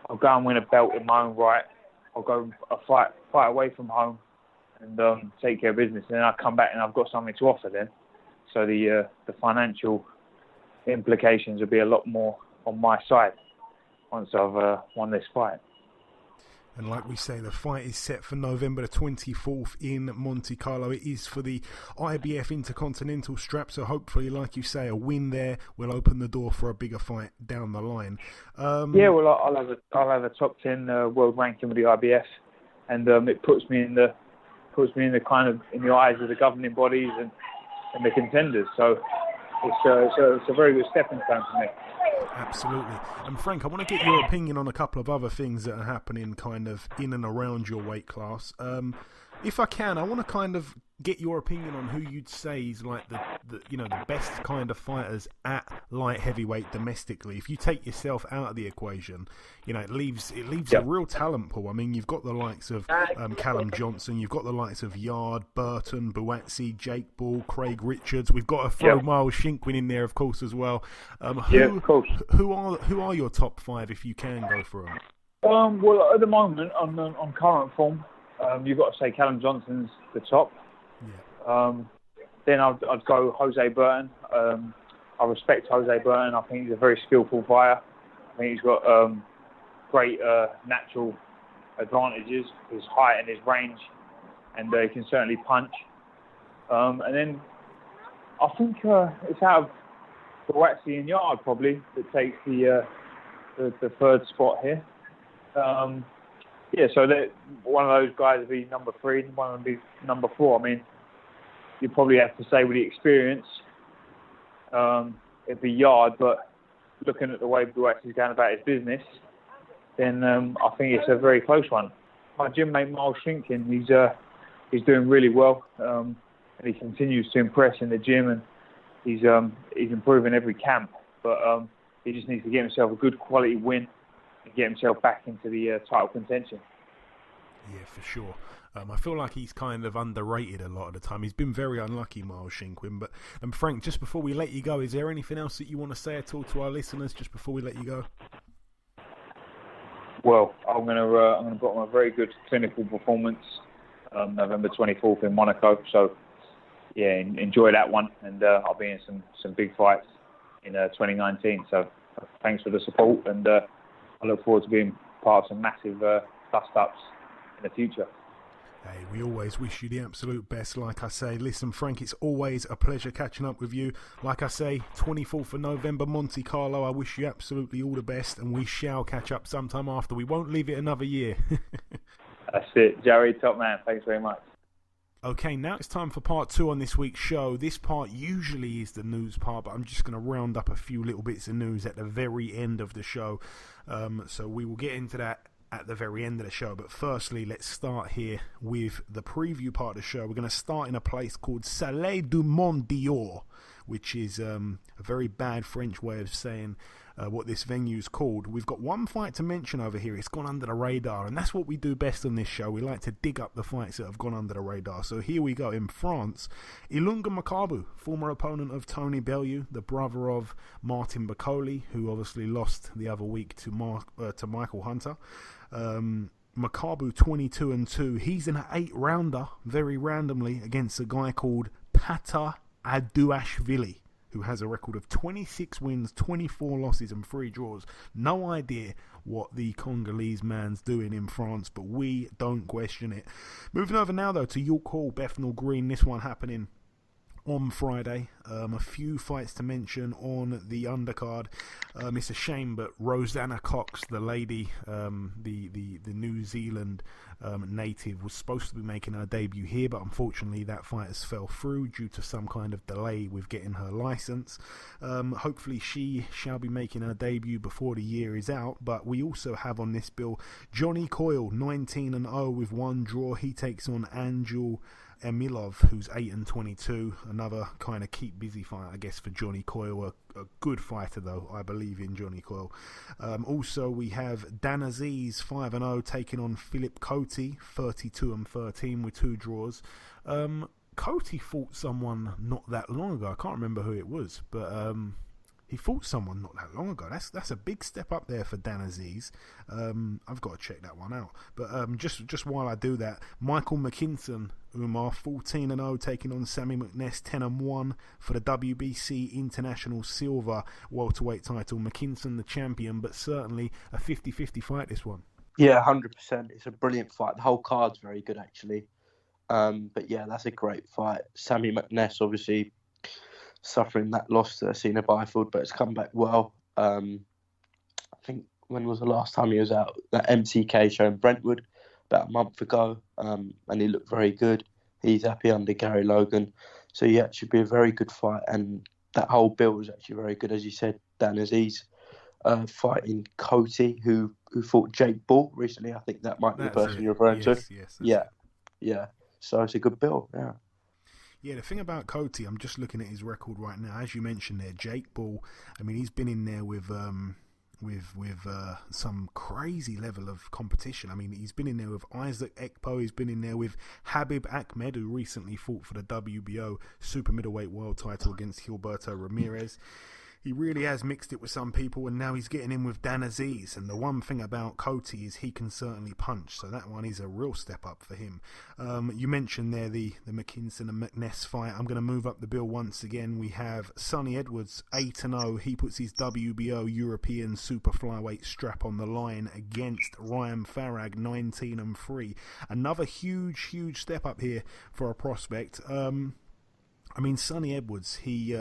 [SPEAKER 8] and win a belt in my own right. I'll go fight away from home and take care of business. And then I come back and I've got something to offer then. So the financial implications will be a lot more on my side once I've won this fight.
[SPEAKER 6] And like we say, the fight is set for November the 24th in Monte Carlo. It is for the IBF Intercontinental strap, so hopefully, like you say, a win there will open the door for a bigger fight down the line.
[SPEAKER 8] I'll have a top 10 world ranking with the IBF, and it puts me in the kind of in the eyes of the governing bodies and the contenders. So it's a very good stepping stone for me.
[SPEAKER 6] Absolutely. And Frank, I want to get your opinion on a couple of other things that are happening kind of in and around your weight class. If I can, I want to kind of get your opinion on who you'd say is like the best kind of fighters at light heavyweight domestically. If you take yourself out of the equation, it leaves a real talent pool. I mean, you've got the likes of Callum Johnson, you've got the likes of Yarde, Burton, Buatsi, Jake Ball, Craig Richards. We've got to throw Miles Shinkwin in there, of course, as well.
[SPEAKER 8] Of course.
[SPEAKER 6] Who are your top five if you can go for them?
[SPEAKER 8] Well, at the moment, on current form, you've got to say Callum Johnson's the top. Yeah. Then I'd go Jose Burton. I respect Jose Burton. I think he's a very skillful fighter. I think he's got great natural advantages, his height and his range, and he can certainly punch. And then I think it's out of Buatsi and Yarde probably that takes the third spot here. So one of those guys would be number 3, and one would be number 4. I mean, you probably have to say with the experience, it'd be Yarde, but looking at the way Buatsi's going about his business, then I think it's a very close one. My gym mate Miles Shinkwin, he's doing really well, and he continues to impress in the gym, and he's improving every camp. But he just needs to get himself a good quality win and get himself back into the title contention.
[SPEAKER 6] Yeah, for sure. I feel like he's kind of underrated a lot of the time. He's been very unlucky, Miles Shinkwin. But Frank, just before we let you go, is there anything else that you want to say at all to our listeners just before we let you go?
[SPEAKER 8] Well, I'm gonna put on a very good clinical performance November 24th in Monaco. So yeah, enjoy that one, and I'll be in some big fights in 2019. So thanks for the support, and I look forward to being part of some massive dust-ups in the future.
[SPEAKER 6] Hey, we always wish you the absolute best. Like I say, listen, Frank, it's always a pleasure catching up with you. Like I say, 24th of November, Monte Carlo. I wish you absolutely all the best, and we shall catch up sometime after. We won't leave it another year.
[SPEAKER 8] That's it, Jerry, top man. Thanks very much.
[SPEAKER 6] Okay, now it's time for part 2 on this week's show. This part usually is the news part, but I'm just going to round up a few little bits of news at the very end of the show. So we will get into that at the very end of the show. But firstly, let's start here with the preview part of the show. We're going to start in a place called Salé du Mont d'Or, which is a very bad French way of saying what this venue's called. We've got one fight to mention over here. It's gone under the radar, and that's what we do best on this show. We like to dig up the fights that have gone under the radar. So here we go. In France, Ilunga Makabu, former opponent of Tony Bellew, the brother of Martin Okolie, who obviously lost the other week to Michael Hunter. Makabu 22-2. He's in an 8-rounder, very randomly, against a guy called Tata Aduashvili, who has a record of 26 wins, 24 losses and 3 draws. No idea what the Congolese man's doing in France, but we don't question it. Moving over now, though, to York Hall, Bethnal Green. This one happening on Friday. A few fights to mention on the undercard. It's a shame, but Rosanna Cox, the lady, the New Zealand native, was supposed to be making her debut here, but unfortunately that fight has fell through due to some kind of delay with getting her license. Hopefully she shall be making her debut before the year is out. But we also have on this bill Johnny Coyle, 19-0 with 1 draw. He takes on Angel Emilov, who's 8-22. Another kind of keep busy fight, I guess, for Johnny Coyle. A good fighter, though. I believe in Johnny Coyle. Also, we have Dan Aziz, 5-0, taking on Philip Cote, 32-13 with 2 draws. Cote fought someone not that long ago. I can't remember who it was, but he fought someone not that long ago. That's a big step up there for Dan Aziz. I've got to check that one out. But just while I do that, Michael McKinson, Umar, 14-0, taking on Sammy McNess, 10-1 for the WBC International Silver welterweight title. McKinson the champion, but certainly a 50-50 fight, this one.
[SPEAKER 7] Yeah, 100%. It's a brilliant fight. The whole card's very good, actually. But yeah, that's a great fight. Sammy McNess, obviously, suffering that loss to Cena Byfield, but it's come back well. I think, when was the last time he was out? That MCK show in Brentwood about a month ago, and he looked very good. He's happy under Gary Logan. So yeah, it should be a very good fight, and that whole bill was actually very good. As you said, Dan Aziz fighting Cote, who fought Jake Bull recently. I think that might be the person you're referring to. Yes, yeah. So it's a good bill, yeah.
[SPEAKER 6] Yeah, the thing about Cote, I'm just looking at his record right now. As you mentioned there, Jake Bull, I mean, he's been in there with some crazy level of competition. I mean, he's been in there with Isaac Ekpo. He's been in there with Habib Ahmed, who recently fought for the WBO super middleweight world title against Gilberto Ramirez. He really has mixed it with some people, and now he's getting in with Dan Aziz. And the one thing about Cote is he can certainly punch, so that one is a real step up for him. You mentioned there the McKinson and McNess fight. I'm going to move up the bill once again. We have Sonny Edwards, 8-0. He puts his WBO European super flyweight strap on the line against Ryan Farag, 19-3. Another huge step up here for a prospect. I mean, Sonny Edwards, he...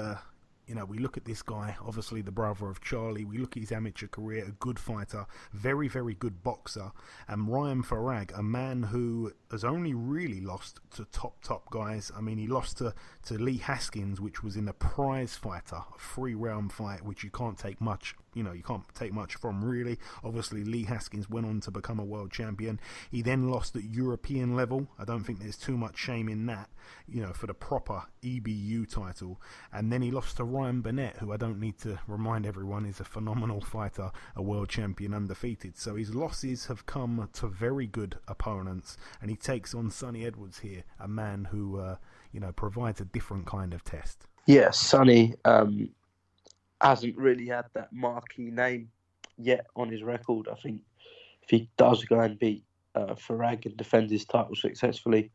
[SPEAKER 6] we look at this guy, obviously the brother of Charlie. We look at his amateur career, a good fighter, very, very good boxer. And Ryan Farag, a man who has only really lost to top guys. I mean, he lost to Lee Haskins, which was in a prize fighter, a 3-round fight, which you can't take much. You can't take much from, really. Obviously, Lee Haskins went on to become a world champion. He then lost at European level. I don't think there's too much shame in that, for the proper EBU title. And then he lost to Ryan Burnett, who I don't need to remind everyone is a phenomenal fighter, a world champion, undefeated. So his losses have come to very good opponents. And he takes on Sonny Edwards here, a man who, provides a different kind of test.
[SPEAKER 7] Yeah, Sonny... hasn't really had that marquee name yet on his record. I think if he does go and beat Farag and defend his title successfully,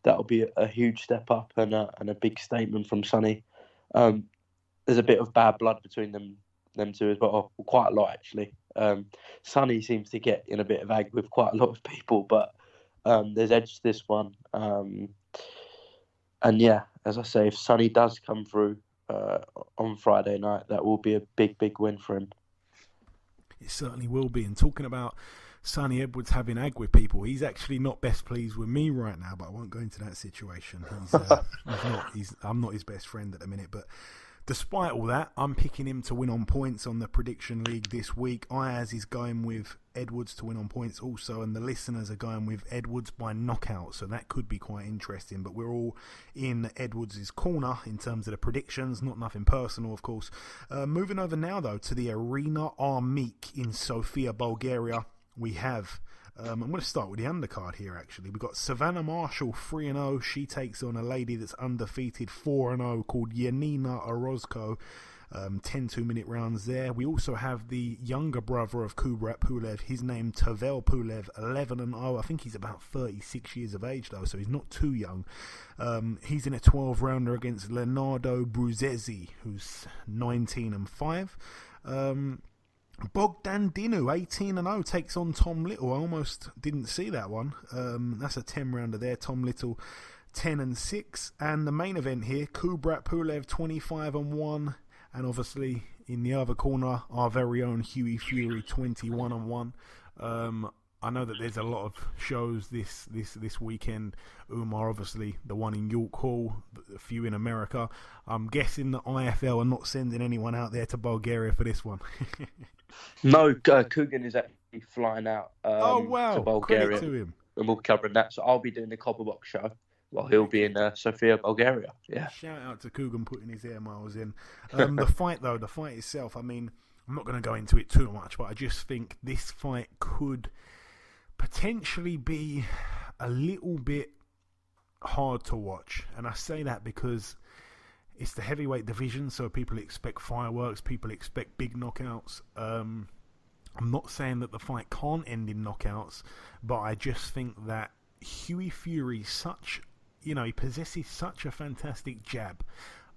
[SPEAKER 7] that'll be a huge step up and a big statement from Sonny. There's a bit of bad blood between them two as well, quite a lot actually. Sonny seems to get in a bit of ag with quite a lot of people, but there's edge to this one. And yeah, as I say, if Sonny does come through on Friday night, that will be a big win for him.
[SPEAKER 6] It certainly will be. And talking about Sonny Edwards having ag with people, he's actually not best pleased with me right now, but I won't go into that situation. I'm not his best friend at the minute, but despite all that, I'm picking him to win on points on the prediction league this week. Ayaz is going with Edwards to win on points also, and the listeners are going with Edwards by knockout, so that could be quite interesting. But we're all in Edwards' corner in terms of the predictions, not nothing personal, of course. Moving over now, though, to the Arena Armik in Sofia, Bulgaria. We have... I'm going to start with the undercard here, actually. We've got Savannah Marshall, 3-0. She takes on a lady that's undefeated, 4-0, called Yanina Orozco. 10 2-minute rounds there. We also have the younger brother of Kubrat Pulev, his name Tavel Pulev, 11-0. I think he's about 36 years of age though, so he's not too young. He's in a 12-rounder against Leonardo Bruzezi, who's 19-5. Bogdan Dinu, 18-0, takes on Tom Little. I almost didn't see that one. That's a 10-rounder there. Tom Little, 10-6. And the main event here, Kubrat Pulev, 25-1. And obviously, in the other corner, our very own Hughie Fury, 21-1. I know that there's a lot of shows this weekend. Umar, obviously, the one in York Hall, a few in America. I'm guessing the IFL are not sending anyone out there to Bulgaria for this one.
[SPEAKER 7] No, Coogan is actually flying out
[SPEAKER 6] oh, wow.
[SPEAKER 7] to Bulgaria.
[SPEAKER 6] Credit to him.
[SPEAKER 7] And we'll cover that. So I'll be doing the Copperbox show while he'll be in Sofia, Bulgaria. Yeah.
[SPEAKER 6] Shout out to Coogan putting his air miles in. The fight itself, I mean, I'm not going to go into it too much, but I just think this fight could potentially be a little bit hard to watch. And I say that because it's the heavyweight division, so people expect fireworks, people expect big knockouts. I'm not saying that the fight can't end in knockouts, but I just think that Hughie Fury, he possesses such a fantastic jab.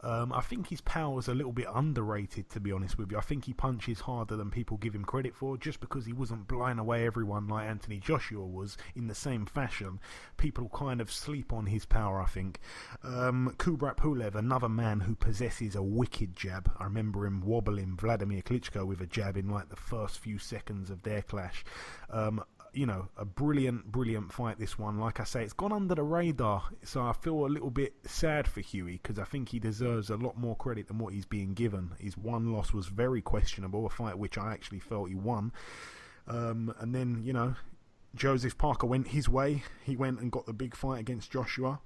[SPEAKER 6] I think his power is a little bit underrated, to be honest with you. I think he punches harder than people give him credit for, just because he wasn't blowing away everyone like Anthony Joshua was in the same fashion. People kind of sleep on his power, I think. Kubrat Pulev, another man who possesses a wicked jab. I remember him wobbling Vladimir Klitschko with a jab in like the first few seconds of their clash. A brilliant fight, this one. Like I say, it's gone under the radar, so I feel a little bit sad for Hughie, because I think he deserves a lot more credit than what he's being given. His one loss was very questionable, a fight which I actually felt he won. And then, Joseph Parker went his way. He went and got the big fight against Joshua,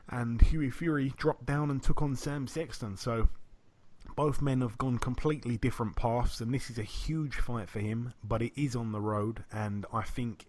[SPEAKER 6] and Hughie Fury dropped down and took on Sam Sexton. So both men have gone completely different paths, and this is a huge fight for him, but it is on the road, and I think,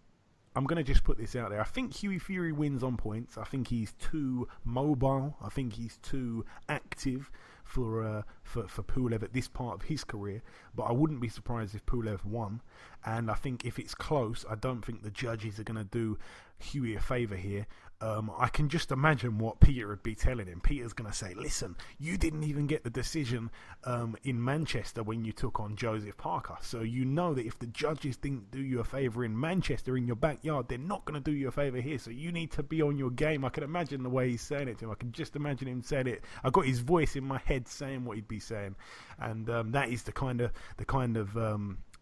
[SPEAKER 6] I'm going to just put this out there, I think Hughie Fury wins on points. I think he's too mobile. I think he's too active for Pulev at this part of his career, but I wouldn't be surprised if Pulev won. And I think if it's close, I don't think the judges are going to do Hughie a favour here. I can just imagine what Peter would be telling him. Peter's going to say, listen, you didn't even get the decision in Manchester when you took on Joseph Parker. So you know that if the judges didn't do you a favour in Manchester, in your backyard, they're not going to do you a favour here. So you need to be on your game. I can imagine the way he's saying it to him. I can just imagine him saying it. I got his voice in my head saying what he'd be saying. And that is the kind of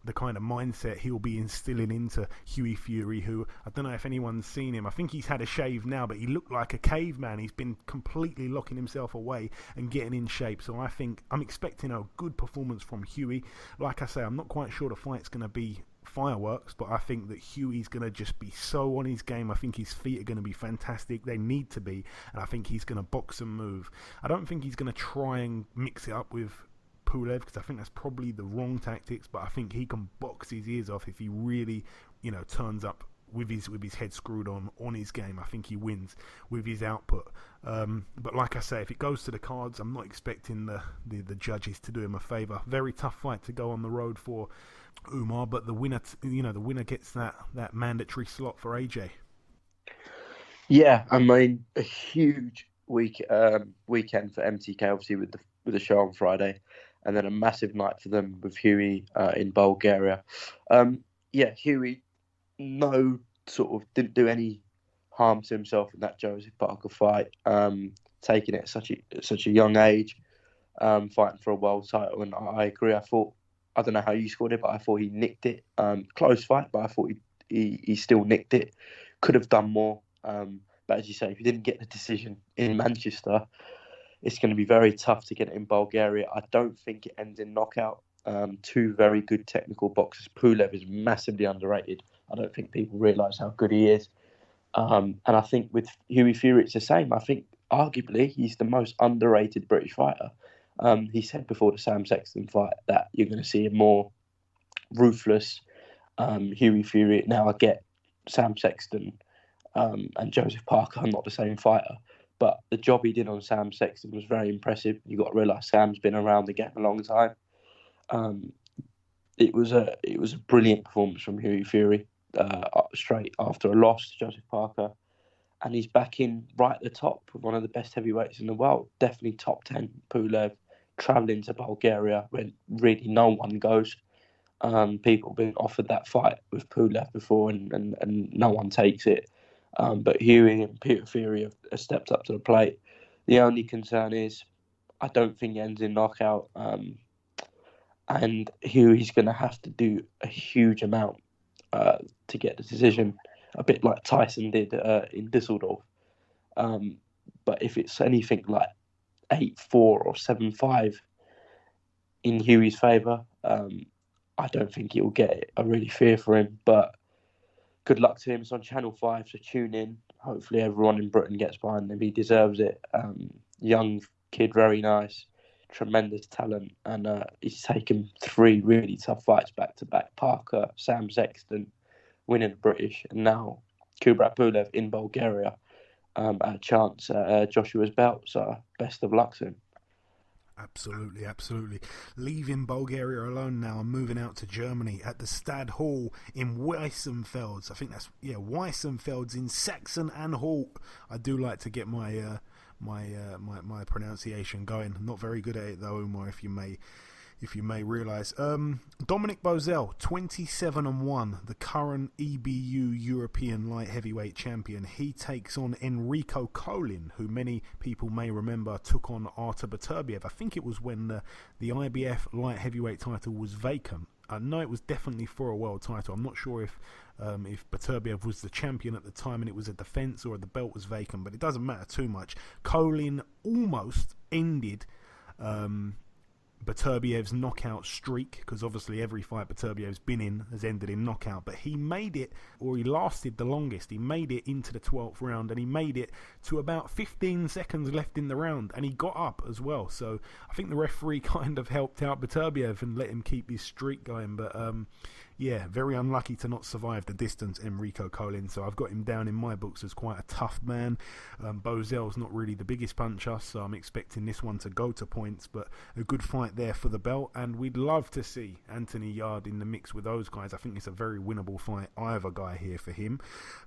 [SPEAKER 6] mindset he'll be instilling into Hughie Fury, who, I don't know if anyone's seen him. I think he's had a shave now, but he looked like a caveman. He's been completely locking himself away and getting in shape. So I think I'm expecting a good performance from Hughie. Like I say, I'm not quite sure the fight's going to be fireworks, but I think that Hughie's going to just be so on his game. I think his feet are going to be fantastic. They need to be. And I think he's going to box and move. I don't think he's going to try and mix it up with Pulev, because I think that's probably the wrong tactics, but I think he can box his ears off if he really, turns up with his head screwed on his game. I think he wins with his output. But like I say, if it goes to the cards, I'm not expecting the judges to do him a favour. Very tough fight to go on the road for Umar, but the winner, the winner gets that mandatory slot for AJ.
[SPEAKER 7] Yeah, I mean, a huge weekend for MTK, obviously with the show on Friday, and then a massive night for them with Hughie in Bulgaria. Hughie, didn't do any harm to himself in that Joseph Parker fight. Taking it at such a young age, fighting for a world title, and I agree. I don't know how you scored it, but I thought he nicked it. Close fight, but I thought he still nicked it. Could have done more. But as you say, if you didn't get the decision in Manchester, it's going to be very tough to get it in Bulgaria. I don't think it ends in knockout. Two very good technical boxers. Pulev is massively underrated. I don't think people realise how good he is. And I think with Hughie Fury, it's the same. I think arguably he's the most underrated British fighter. He said before the Sam Sexton fight that you're going to see a more ruthless Hughie Fury. Now I get Sam Sexton and Joseph Parker are not the same fighter, But the job he did on Sam Sexton was very impressive. You got to realise Sam's been around the game a long time. It was a brilliant performance from Hughie Fury straight after a loss to Joseph Parker, and he's back in right at the top with one of the best heavyweights in the world. Definitely top 10. Pulev travelling to Bulgaria where really no one goes. People have been offered that fight with Pulev before, and no one takes it. But Hughie and Peter Fury have stepped up to the plate. The only concern is I don't think it ends in knockout. And Hughie's going to have to do a huge amount to get the decision, a bit like Tyson did in Düsseldorf. But if it's anything like 8-4 or 7-5 in Hughie's favour, I don't think he'll get it. I really fear for him, but good luck to him. It's on Channel 5, so tune in. Hopefully everyone in Britain gets behind him. He deserves it. Young kid, very nice, tremendous talent, and he's taken 3 really tough fights back-to-back. Parker, Sam Sexton, winning the British, and now Kubrat Pulev in Bulgaria at a chance at Joshua's belt. So best of luck to him.
[SPEAKER 6] Absolutely. Leaving Bulgaria alone now and moving out to Germany at the Stad Hall in Weissenfels. I think that's, Weissenfels in Saxon-Anhalt. I do like to get my my pronunciation going. I'm not very good at it though, Umar, if you may realise. Dominic Bozell, 27-1, the current EBU European light heavyweight champion. He takes on Enrico Colin, who many people may remember took on Artur Beterbiev. I think it was when the IBF light heavyweight title was vacant. I know it was definitely for a world title. I'm not sure if Beterbiev was the champion at the time and it was a defence or the belt was vacant, but it doesn't matter too much. Colin almost ended Beterbiev's knockout streak, because obviously every fight Beterbiev's been in has ended in knockout, but he made it, or he lasted the longest. He made it into the 12th round, and he made it to about 15 seconds left in the round, and he got up as well. So I think the referee kind of helped out Beterbiev and let him keep his streak going, but very unlucky to not survive the distance, Enrico Colin. So I've got him down in my books as quite a tough man. Bozell's not really the biggest puncher, so I'm expecting this one to go to points, but a good fight there for the belt, and we'd love to see Anthony Yarde in the mix with those guys. I think it's a very winnable fight, either guy here for him.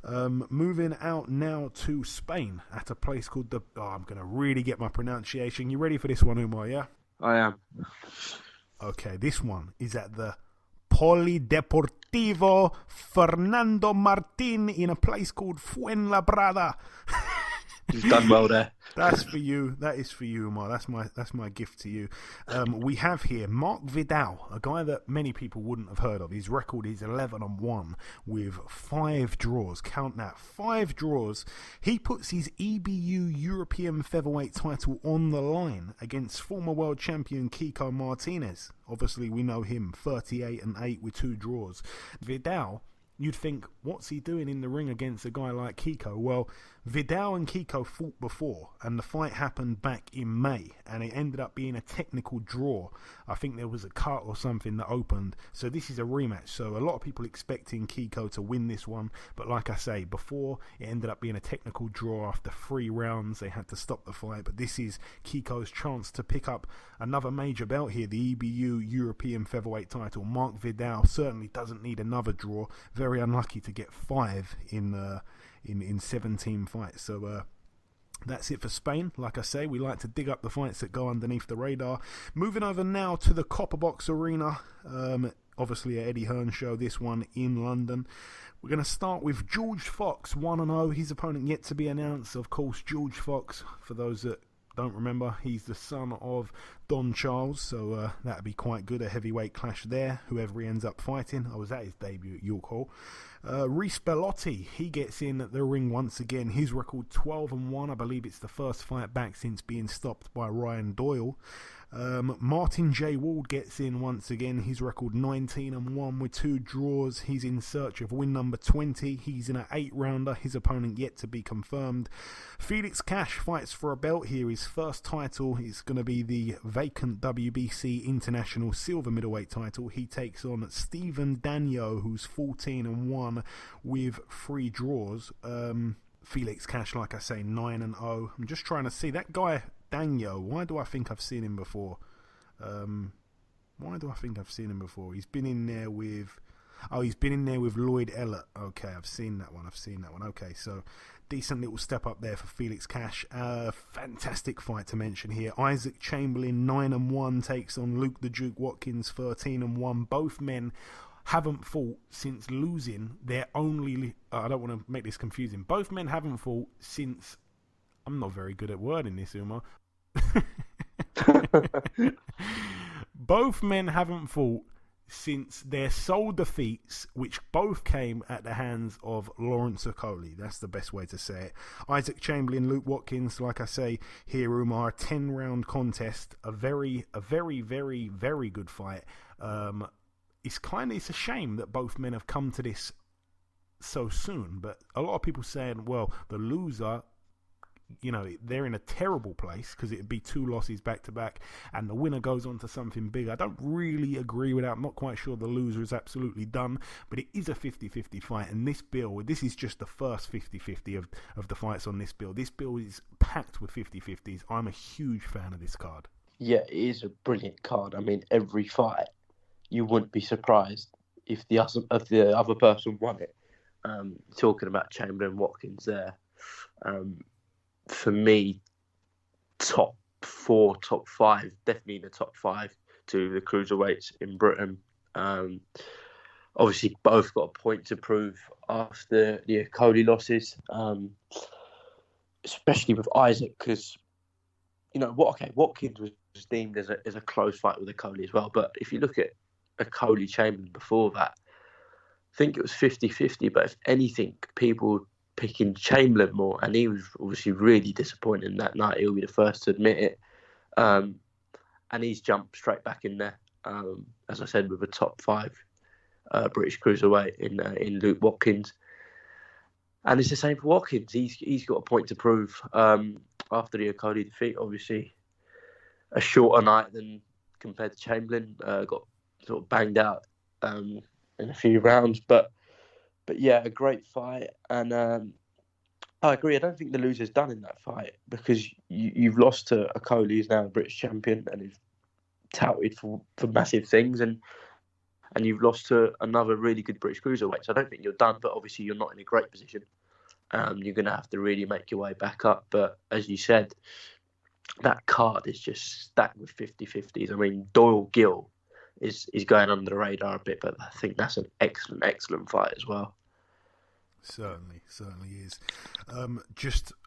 [SPEAKER 6] Moving out now to Spain at a place called I'm going to really get my pronunciation. You ready for this one, Umar, yeah?
[SPEAKER 3] I am.
[SPEAKER 6] Okay, this one is at the Polideportivo Fernando Martin in a place called Fuenlabrada.
[SPEAKER 7] You've done well there.
[SPEAKER 6] That's for you. That is for you, Umar. That's my gift to you. We have here Mark Vidal, a guy that many people wouldn't have heard of. His record is 11-1 with 5 draws. Count that, 5 draws. He puts his EBU European featherweight title on the line against former world champion Kiko Martinez. Obviously, we know him, 38-8 with 2 draws. Vidal, you'd think, what's he doing in the ring against a guy like Kiko? Well, Vidal and Kiko fought before, and the fight happened back in May, and it ended up being a technical draw. I think there was a cut or something that opened, so this is a rematch. So a lot of people expecting Kiko to win this one, but like I say, before it ended up being a technical draw after 3 rounds. They had to stop the fight, but this is Kiko's chance to pick up another major belt here, the EBU European featherweight title. Mark Vidal certainly doesn't need another draw. Very unlucky to get 5 in 17 fights. So that's it for Spain. Like I say, we like to dig up the fights that go underneath the radar. Moving over now to the Copperbox Arena. Obviously a Eddie Hearn show, this one in London. We're going to start with George Fox, 1-0. His opponent yet to be announced. Of course, George Fox, for those that don't remember, he's the son of Don Charles, so that'd be quite good, a heavyweight clash there, whoever he ends up fighting. I was at his debut at York Hall. Reece Bellotti, he gets in the ring once again. His record 12-1. I believe it's the first fight back since being stopped by Ryan Doyle. Martin J. Ward gets in once again. His record 19-1 with 2 draws. He's in search of win number 20. He's in an 8-rounder. His opponent yet to be confirmed. Felix Cash fights for a belt here. His first title is going to be the vacant WBC International Silver Middleweight title. He takes on Stephen Danyo, who's 14-1 with 3 draws. Felix Cash, like I say, 9-0. I'm just trying to see that guy Danyo. Why do I think I've seen him before? He's been in there with. Oh, he's been in there with Lloyd Ellett. Okay, I've seen that one. Okay, so decent little step up there for Felix Cash. Fantastic fight to mention here. Isaac Chamberlain 9-1 takes on Luke the Duke Watkins 13-1. Both men haven't fought since losing their only... I don't want to make this confusing. Both men haven't fought since... I'm not very good at wording this, Umar. Both men haven't fought since their sole defeats, which both came at the hands of Lawrence Okolie. That's the best way to say it. Isaac Chamberlain, Luke Watkins, like I say here, Umar, a 10-round contest, a very, very, very good fight. It's a shame that both men have come to this so soon, but a lot of people saying, well, the loser, they're in a terrible place because it'd be 2 losses back to back and the winner goes on to something big. I don't really agree with that. I'm not quite sure the loser is absolutely done, but it is a 50-50 fight, and this is just the first 50-50 of the fights on this bill. This bill is packed with 50-50s. I'm a huge fan of this card.
[SPEAKER 7] Yeah, it is a brilliant card. I mean, every fight, you wouldn't be surprised if the other person won it. Talking about Chamberlain Watkins there, for me, top 4, top 5, definitely in the top 5 to the cruiserweights in Britain. Obviously, both got a point to prove after the Okolie losses, especially with Isaac, because Watkins was deemed as a close fight with Okolie as well. But if you look at Okolie Chamberlain before that, I think it was 50-50. But if anything, people picking Chamberlain more, and he was obviously really disappointing that night. He'll be the first to admit it, and he's jumped straight back in there. As I said, with a top 5 British cruiserweight in Luke Watkins, and it's the same for Watkins. He's got a point to prove after the Okolie defeat. Obviously, a shorter night than compared to Chamberlain. Got sort of banged out in a few rounds, but yeah, a great fight, and I agree. I don't think the loser's done in that fight because you've lost to Okolie, who's now a British champion and is touted for massive things, and you've lost to another really good British cruiserweight. So I don't think you're done, but obviously you're not in a great position. You're going to have to really make your way back up. But as you said, that card is just stacked with 50-50s. I mean, Doyle Gill is going under the radar a bit, but I think that's an excellent fight as well.
[SPEAKER 6] Certainly is. I'm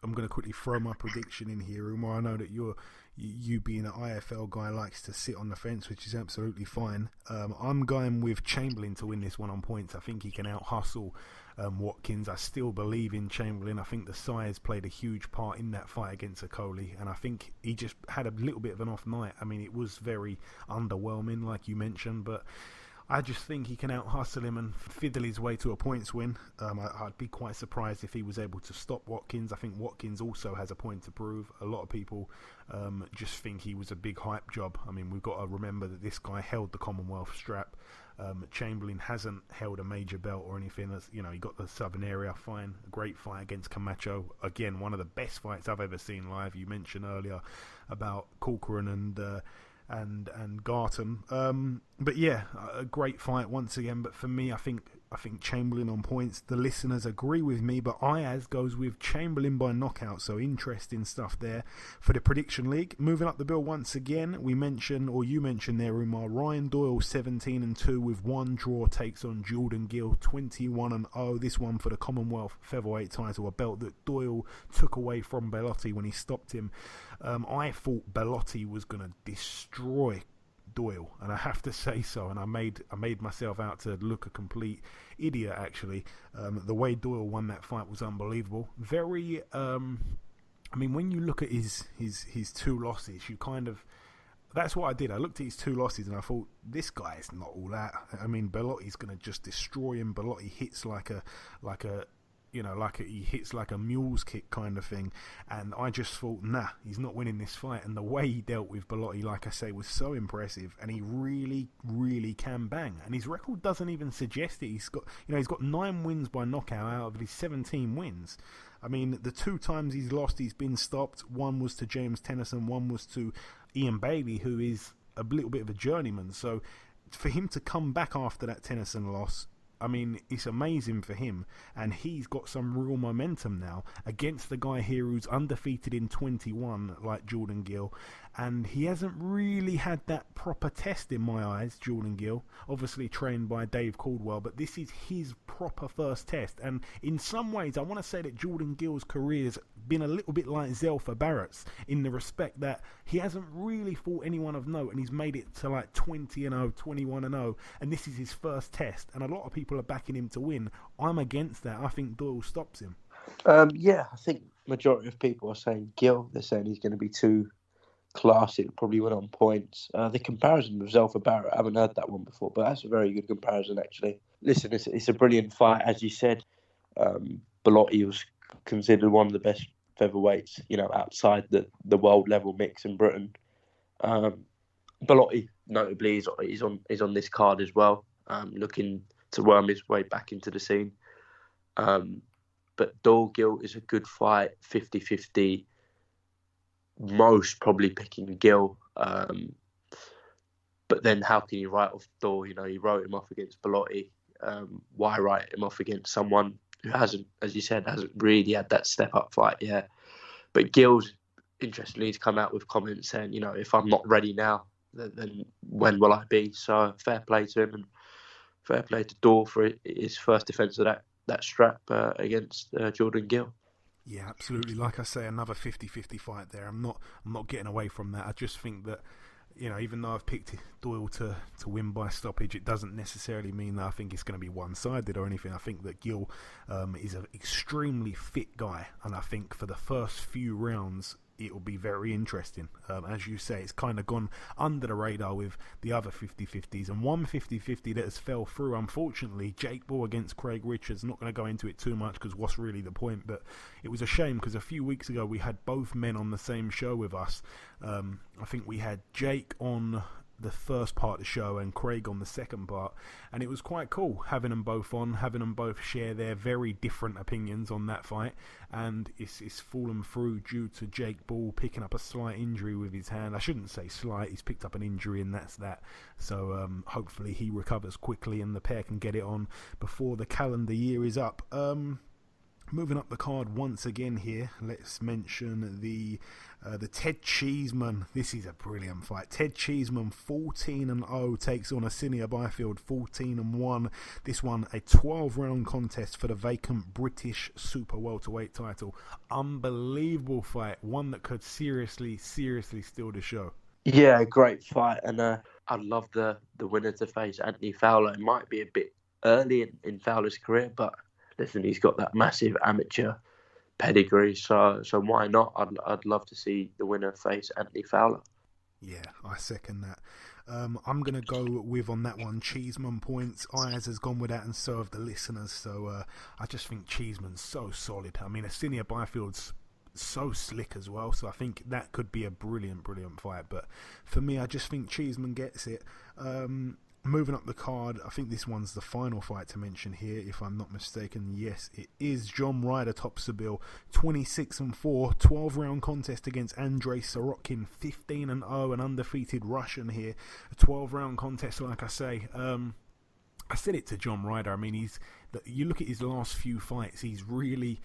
[SPEAKER 6] going to quickly throw my prediction in here, Umar. I know that you being an IFL guy likes to sit on the fence, which is absolutely fine. I'm going with Chamberlain to win this one on points. I think he can out-hustle Watkins. I still believe in Chamberlain. I think the size played a huge part in that fight against Okolie, and I think he just had a little bit of an off night. I mean, it was very underwhelming, like you mentioned, but I just think he can out-hustle him and fiddle his way to a points win. I'd be quite surprised if he was able to stop Watkins. I think Watkins also has a point to prove. A lot of people just think he was a big hype job. I mean, we've got to remember that this guy held the Commonwealth strap. Chamberlain hasn't held a major belt or anything. He got the Southern Area, fine. A great fight against Camacho. Again, one of the best fights I've ever seen live. You mentioned earlier about Corcoran and Garton. But yeah, a great fight once again. But for me, I think Chamberlain on points. The listeners agree with me, but Ayaz goes with Chamberlain by knockout. So interesting stuff there for the prediction league. Moving up the bill once again, you mentioned there, Umar, Ryan Doyle 17-2 with 1 draw takes on Jordan Gill 21-0. This one for the Commonwealth featherweight title, a belt that Doyle took away from Bellotti when he stopped him. I thought Bellotti was going to destroy Doyle, and I have to say so, and I made myself out to look a complete idiot actually. The way Doyle won that fight was unbelievable. Very I mean, when you look at his 2 losses, you kind of, that's what I did. I looked at his 2 losses and I thought, this guy is not all that. I mean, Bellotti's going to just destroy him. Bellotti hits like a he hits like a mule's kick kind of thing. And I just thought, nah, he's not winning this fight. And the way he dealt with Bellew, like I say, was so impressive. And he really, really can bang. And his record doesn't even suggest it. He's got 9 wins by knockout out of his 17 wins. I mean, the 2 times he's lost, he's been stopped. One was to James Tennyson, one was to Ian Bailey, who is a little bit of a journeyman. So for him to come back after that Tennyson loss, I mean, it's amazing for him, and he's got some real momentum now against the guy here who's undefeated in 21, like Jordan Gill, and he hasn't really had that proper test in my eyes, Jordan Gill, obviously trained by Dave Caldwell, but this is his proper first test, and in some ways, I want to say that Jordan Gill's career's been a little bit like Zelfa Barrett's, in the respect that he hasn't really fought anyone of note, and he's made it to like 20-0, 21-0, and this is his first test, and a lot of people are backing him to win. I'm against that. I think Doyle stops him.
[SPEAKER 7] Yeah, I think majority of people are saying Gill. They're saying he's going to be too classy. It'll probably win on points. The comparison with Zelfa Barrett, I haven't heard that one before, but that's a very good comparison, actually. Listen, it's a brilliant fight, as you said. Bellew was considered one of the best featherweights, outside the world level mix in Britain. Bellew, notably, is on this card as well, looking to worm his way back into the scene. But Doyle Gill is a good fight, 50-50. Most probably picking Gill. But then how can you write off Doyle? He wrote him off against Bellew. Why write him off against someone who hasn't really had that step-up fight yet? But Gill's, interestingly, he's come out with comments saying, if I'm not ready now, then when will I be? So fair play to him, and fair play to Doyle for his first defence of that strap against Jordan Gill.
[SPEAKER 6] Yeah, absolutely. Like I say, another 50-50 fight there. I'm not getting away from that. I just think that, even though I've picked Doyle to win by stoppage, it doesn't necessarily mean that I think it's going to be one-sided or anything. I think that Gill is an extremely fit guy, and I think for the first few rounds, it'll be very interesting. As you say, it's kind of gone under the radar with the other 50-50s, and one 50-50 that has fell through, unfortunately, Jake Paul against Craig Richards. Not going to go into it too much because what's really the point, but it was a shame because a few weeks ago we had both men on the same show with us. I think we had Jake on the first part of the show and Craig on the second part, and it was quite cool having them both on, having them both share their very different opinions on that fight, and it's fallen through due to Jake Paul picking up a slight injury with his hand. I shouldn't say slight, he's picked up an injury and that's that, so hopefully he recovers quickly and the pair can get it on before the calendar year is up. Moving up the card once again here, let's mention the Ted Cheeseman. This is a brilliant fight. Ted Cheeseman, 14-0, takes on Asinia Byfield, 14-1. This one, a 12-round contest for the vacant British super welterweight title. Unbelievable fight. One that could seriously steal the show.
[SPEAKER 7] Yeah, great fight. And I'd love the winner to face Anthony Fowler. It might be a bit early in Fowler's career, but listen, he's got that massive amateur pedigree, so why not? I'd love to see the winner face Anthony Fowler.
[SPEAKER 6] Yeah, I second that. I'm going to go with, on that one, Cheeseman points. Ayaz has gone with that, and so have the listeners. So I just think Cheeseman's so solid. I mean, Asinia Byfield's so slick as well, so I think that could be a brilliant fight. But for me, I just think Cheeseman gets it. Moving up the card, I think this one's the final fight to mention here, if I'm not mistaken. Yes, it is. John Ryder tops the bill, 26-4, 12-round contest against Andrei Sorokin, 15-0, an undefeated Russian here. A 12-round contest, like I say. I said it to John Ryder. I mean, you look at his last few fights, he's really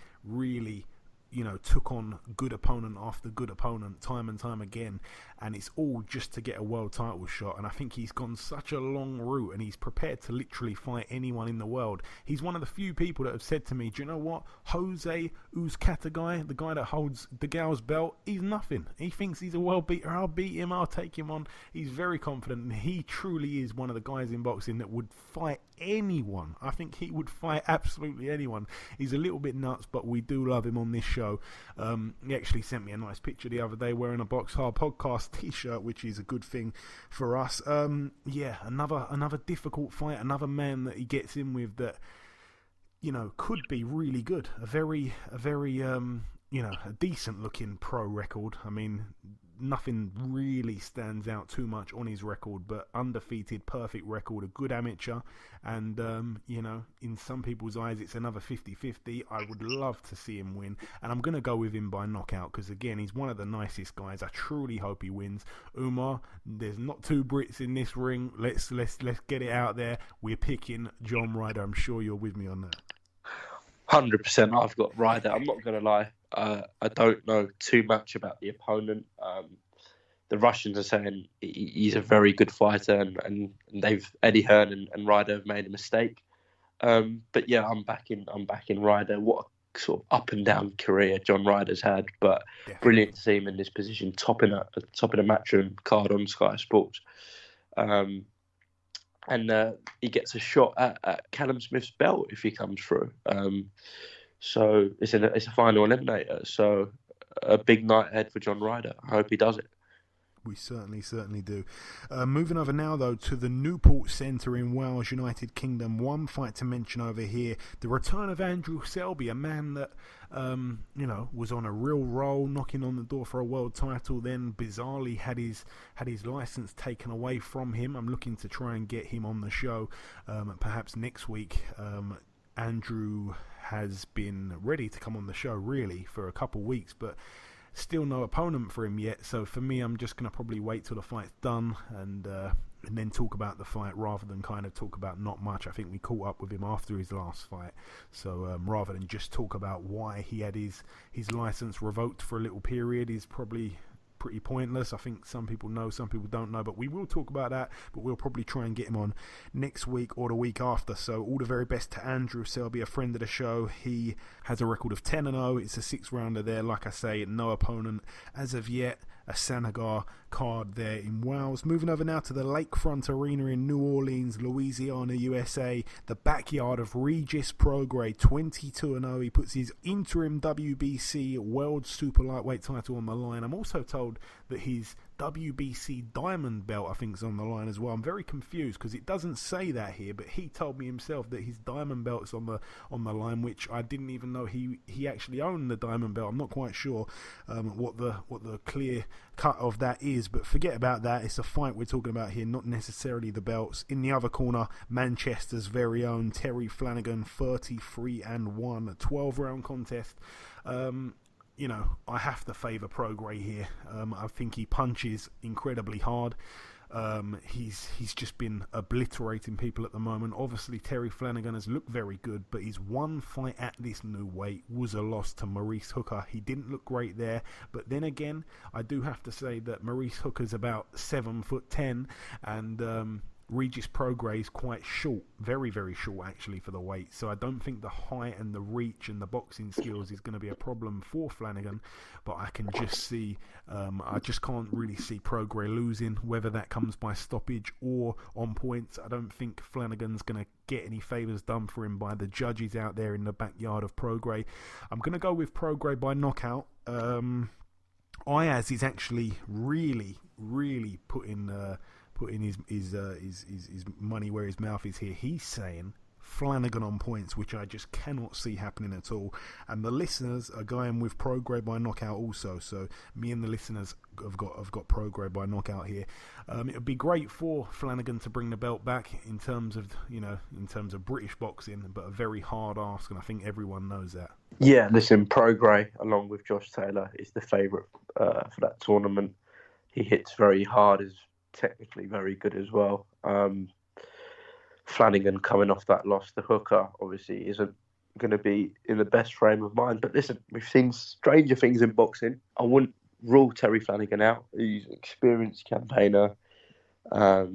[SPEAKER 6] took on good opponent after good opponent time and time again, and it's all just to get a world title shot. And I think he's gone such a long route, and he's prepared to literally fight anyone in the world. He's one of the few people that have said to me, do you know what, Jose Uzcategui, the guy that holds the Gal's belt, he's nothing. He thinks he's a world beater. I'll beat him, I'll take him on. He's very confident, and he truly is one of the guys in boxing that would fight anyone. I think he would fight absolutely anyone. He's a little bit nuts, but we do love him on this show. He actually sent me a nice picture the other day wearing a BoxHard Podcast t-shirt, which is a good thing for us. Yeah, another difficult fight, another man that he gets in with that, could be really good. A very a decent looking pro record. I mean, nothing really stands out too much on his record, but undefeated, perfect record, a good amateur, and in some people's eyes it's another 50-50. I would love to see him win, and I'm going to go with him by knockout because again, he's one of the nicest guys. I truly hope he wins. Umar, there's not two Brits in this ring. Let's get it out there. We're picking John Ryder. I'm sure you're with me on that.
[SPEAKER 7] 100%. I've got Ryder. I'm not going to lie. I don't know too much about the opponent. The Russians are saying he's a very good fighter, and Eddie Hearn and Ryder have made a mistake. But yeah, I'm backing Ryder. What a sort of up and down career John Ryder's had, but brilliant to see him in this position, topping a matchroom card on Sky Sports. And he gets a shot at Callum Smith's belt if he comes through. So it's a final eliminator. So a big night ahead for John Ryder. I hope he does it.
[SPEAKER 6] We certainly do. Moving over now, though, to the Newport Centre in Wales, United Kingdom. One fight to mention over here. The return of Andrew Selby, a man that, was on a real roll, knocking on the door for a world title, then bizarrely had his licence taken away from him. I'm looking to try and get him on the show, perhaps next week. Andrew has been ready to come on the show, really, for a couple of weeks, but still no opponent for him yet. So for me, I'm just going to probably wait till the fight's done and then talk about the fight rather than kind of talk about not much. I think we caught up with him after his last fight. So rather than just talk about why he had his licence revoked for a little period is probably pretty pointless. I think some people know, some people don't know, but we will talk about that. But we'll probably try and get him on next week or the week after. So all the very best to Andrew Selby, a friend of the show. He has a record of 10-0. It's a 6-rounder there. Like I say, no opponent as of yet. A Sanagar card there in Wales. Moving over now to the Lakefront Arena in New Orleans, Louisiana, USA. The backyard of Regis Prograis, 22-0. He puts his interim WBC World Super Lightweight title on the line. I'm also told that his WBC Diamond belt, I think, is on the line as well. I'm very confused because it doesn't say that here, but he told me himself that his Diamond belt's on the line, which I didn't even know he actually owned the Diamond belt. I'm not quite sure what the clear cut of that is, but forget about that. It's a fight we're talking about here, not necessarily the belts. In the other corner, Manchester's very own Terry Flanagan, 33-1, a 12-round contest. I have to favour Prograis here. I think he punches incredibly hard. He's just been obliterating people at the moment. Obviously, Terry Flanagan has looked very good, but his one fight at this new weight was a loss to Maurice Hooker. He didn't look great there, but then again, I do have to say that Maurice Hooker's about 7'10", and Regis Prograis is quite short, very, very short actually for the weight. So I don't think the height and the reach and the boxing skills is going to be a problem for Flanagan. But I can just see, I just can't really see Prograis losing, whether that comes by stoppage or on points. I don't think Flanagan's going to get any favours done for him by the judges out there in the backyard of Prograis. I'm going to go with Prograis by knockout. Ayaz is actually really, really putting his money where his mouth is here. He's saying Flanagan on points, which I just cannot see happening at all. And the listeners are going with Prograis by knockout also. So me and the listeners have got Prograis by knockout here. It would be great for Flanagan to bring the belt back in terms of British boxing, but a very hard ask, and I think everyone knows that.
[SPEAKER 7] Yeah, listen, Prograis along with Josh Taylor is the favourite for that tournament. He hits very hard, is technically very good as well. Flanagan coming off that loss to Hooker obviously isn't going to be in the best frame of mind. But listen, we've seen stranger things in boxing. I wouldn't rule Terry Flanagan out. He's an experienced campaigner. I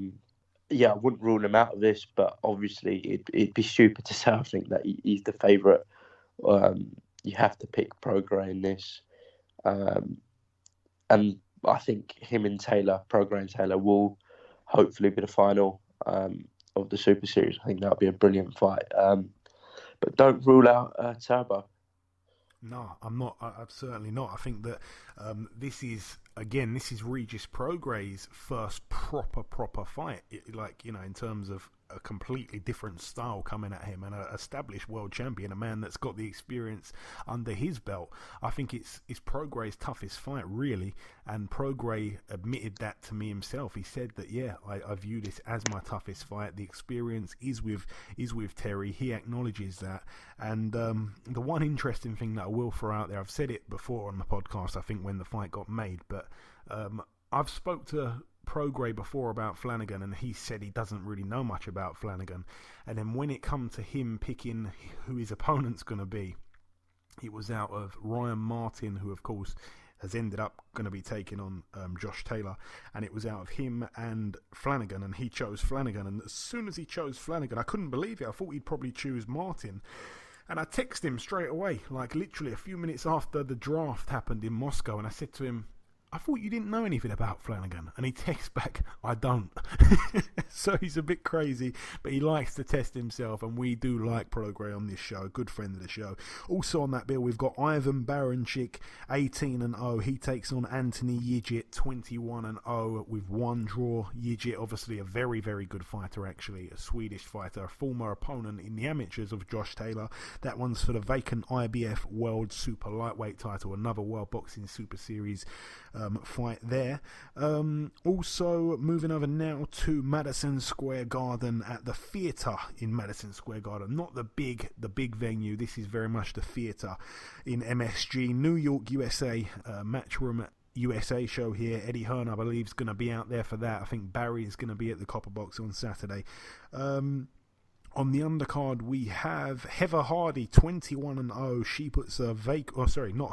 [SPEAKER 7] wouldn't rule him out of this, but obviously it'd be stupid to say I think that he's the favourite. You have to pick Prograis in this. And I think him and Taylor, Prograis and Taylor, will hopefully be the final of the Super Series. I think that'll be a brilliant fight. But don't rule out Turbo.
[SPEAKER 6] No, I'm not. I'm certainly not. I think that this is Regis Prograis' first proper fight. In terms of a completely different style coming at him, and an established world champion, a man that's got the experience under his belt. I think it's Prograis' toughest fight, really, and Prograis admitted that to me himself. He said that, yeah, I view this as my toughest fight. The experience is with Terry. He acknowledges that. And the one interesting thing that I will throw out there, I've said it before on the podcast, I think, when the fight got made, but I've spoke to Prograis before about Flanagan, and he said he doesn't really know much about Flanagan. And then when it come to him picking who his opponent's going to be, it was out of Ryan Martin, who of course has ended up going to be taking on Josh Taylor, and it was out of him and Flanagan, and he chose Flanagan. And as soon as he chose Flanagan, I couldn't believe it. I thought he'd probably choose Martin. And I texted him straight away, like literally a few minutes after the draft happened in Moscow, and I said to him, I thought you didn't know anything about Flanagan. And he texts back, I don't. So he's a bit crazy, but he likes to test himself, and we do like Prograis on this show, a good friend of the show. Also on that bill, we've got Ivan Baranchik, 18-0. He takes on Anthony Yarde, 21-0, with one draw. Yarde, obviously a very, very good fighter, actually, a Swedish fighter, a former opponent in the amateurs of Josh Taylor. That one's for the vacant IBF World Super Lightweight title, another World Boxing Super Series fight there. Also moving over now to Madison Square Garden at the theatre in Madison Square Garden, not the big venue. This is very much the theatre in MSG, New York, USA. Matchroom USA show here. Eddie Hearn, I believe, is going to be out there for that. I think Barry is going to be at the Copperbox on Saturday. On the undercard, we have Heather Hardy, 21-0. She puts a not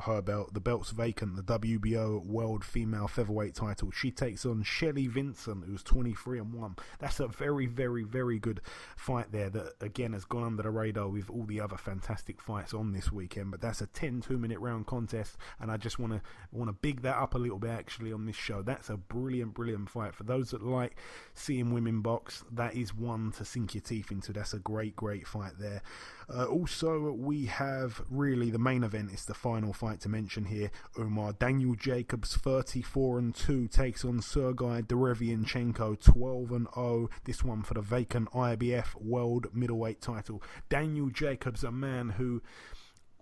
[SPEAKER 6] her belt. The belt's vacant. The WBO World Female Featherweight title. She takes on Shelley Vincent, who's 23-1. That's a very, very, very good fight there. That again has gone under the radar with all the other fantastic fights on this weekend. But that's a 10 2-minute round contest, and I just want to big that up a little bit actually on this show. That's a brilliant, brilliant fight for those that like seeing women box. That is one to sink your teeth into. That's a great fight there. Also, we have really the main event. It's the final fight to mention here. Umar Daniel Jacobs, 34-2, takes on Sergei Derevianchenko, 12-0. This one for the vacant IBF World Middleweight title. Daniel Jacobs, a man who,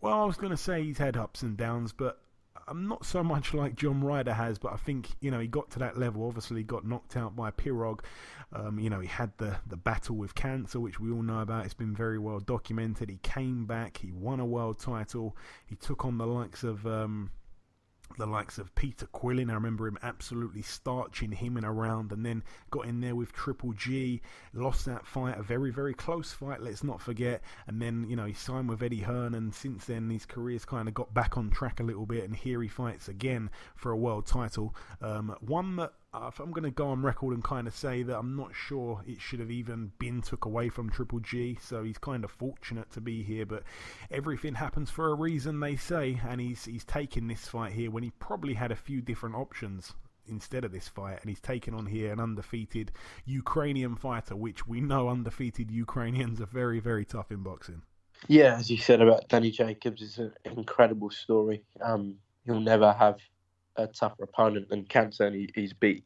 [SPEAKER 6] well, I was going to say he's had ups and downs, but I'm not so much like John Ryder has, but I think, he got to that level. Obviously, got knocked out by Pirog. He had the battle with cancer, which we all know about. It's been very well documented. He came back. He won a world title. He took on the likes of Peter Quillin. I remember him absolutely starching him in a round, and then got in there with Triple G, lost that fight, a very, very close fight, let's not forget, and then, he signed with Eddie Hearn, and since then his career's kind of got back on track a little bit, and here he fights again for a world title. One that if I'm going to go on record and kind of say that I'm not sure it should have even been took away from Triple G, so he's kind of fortunate to be here, but everything happens for a reason, they say, and he's taken this fight here when he probably had a few different options instead of this fight, and he's taken on here an undefeated Ukrainian fighter, which we know undefeated Ukrainians are very, very tough in boxing.
[SPEAKER 7] Yeah, as you said about Danny Jacobs, it's an incredible story. He'll never have a tougher opponent than cancer, and he's beat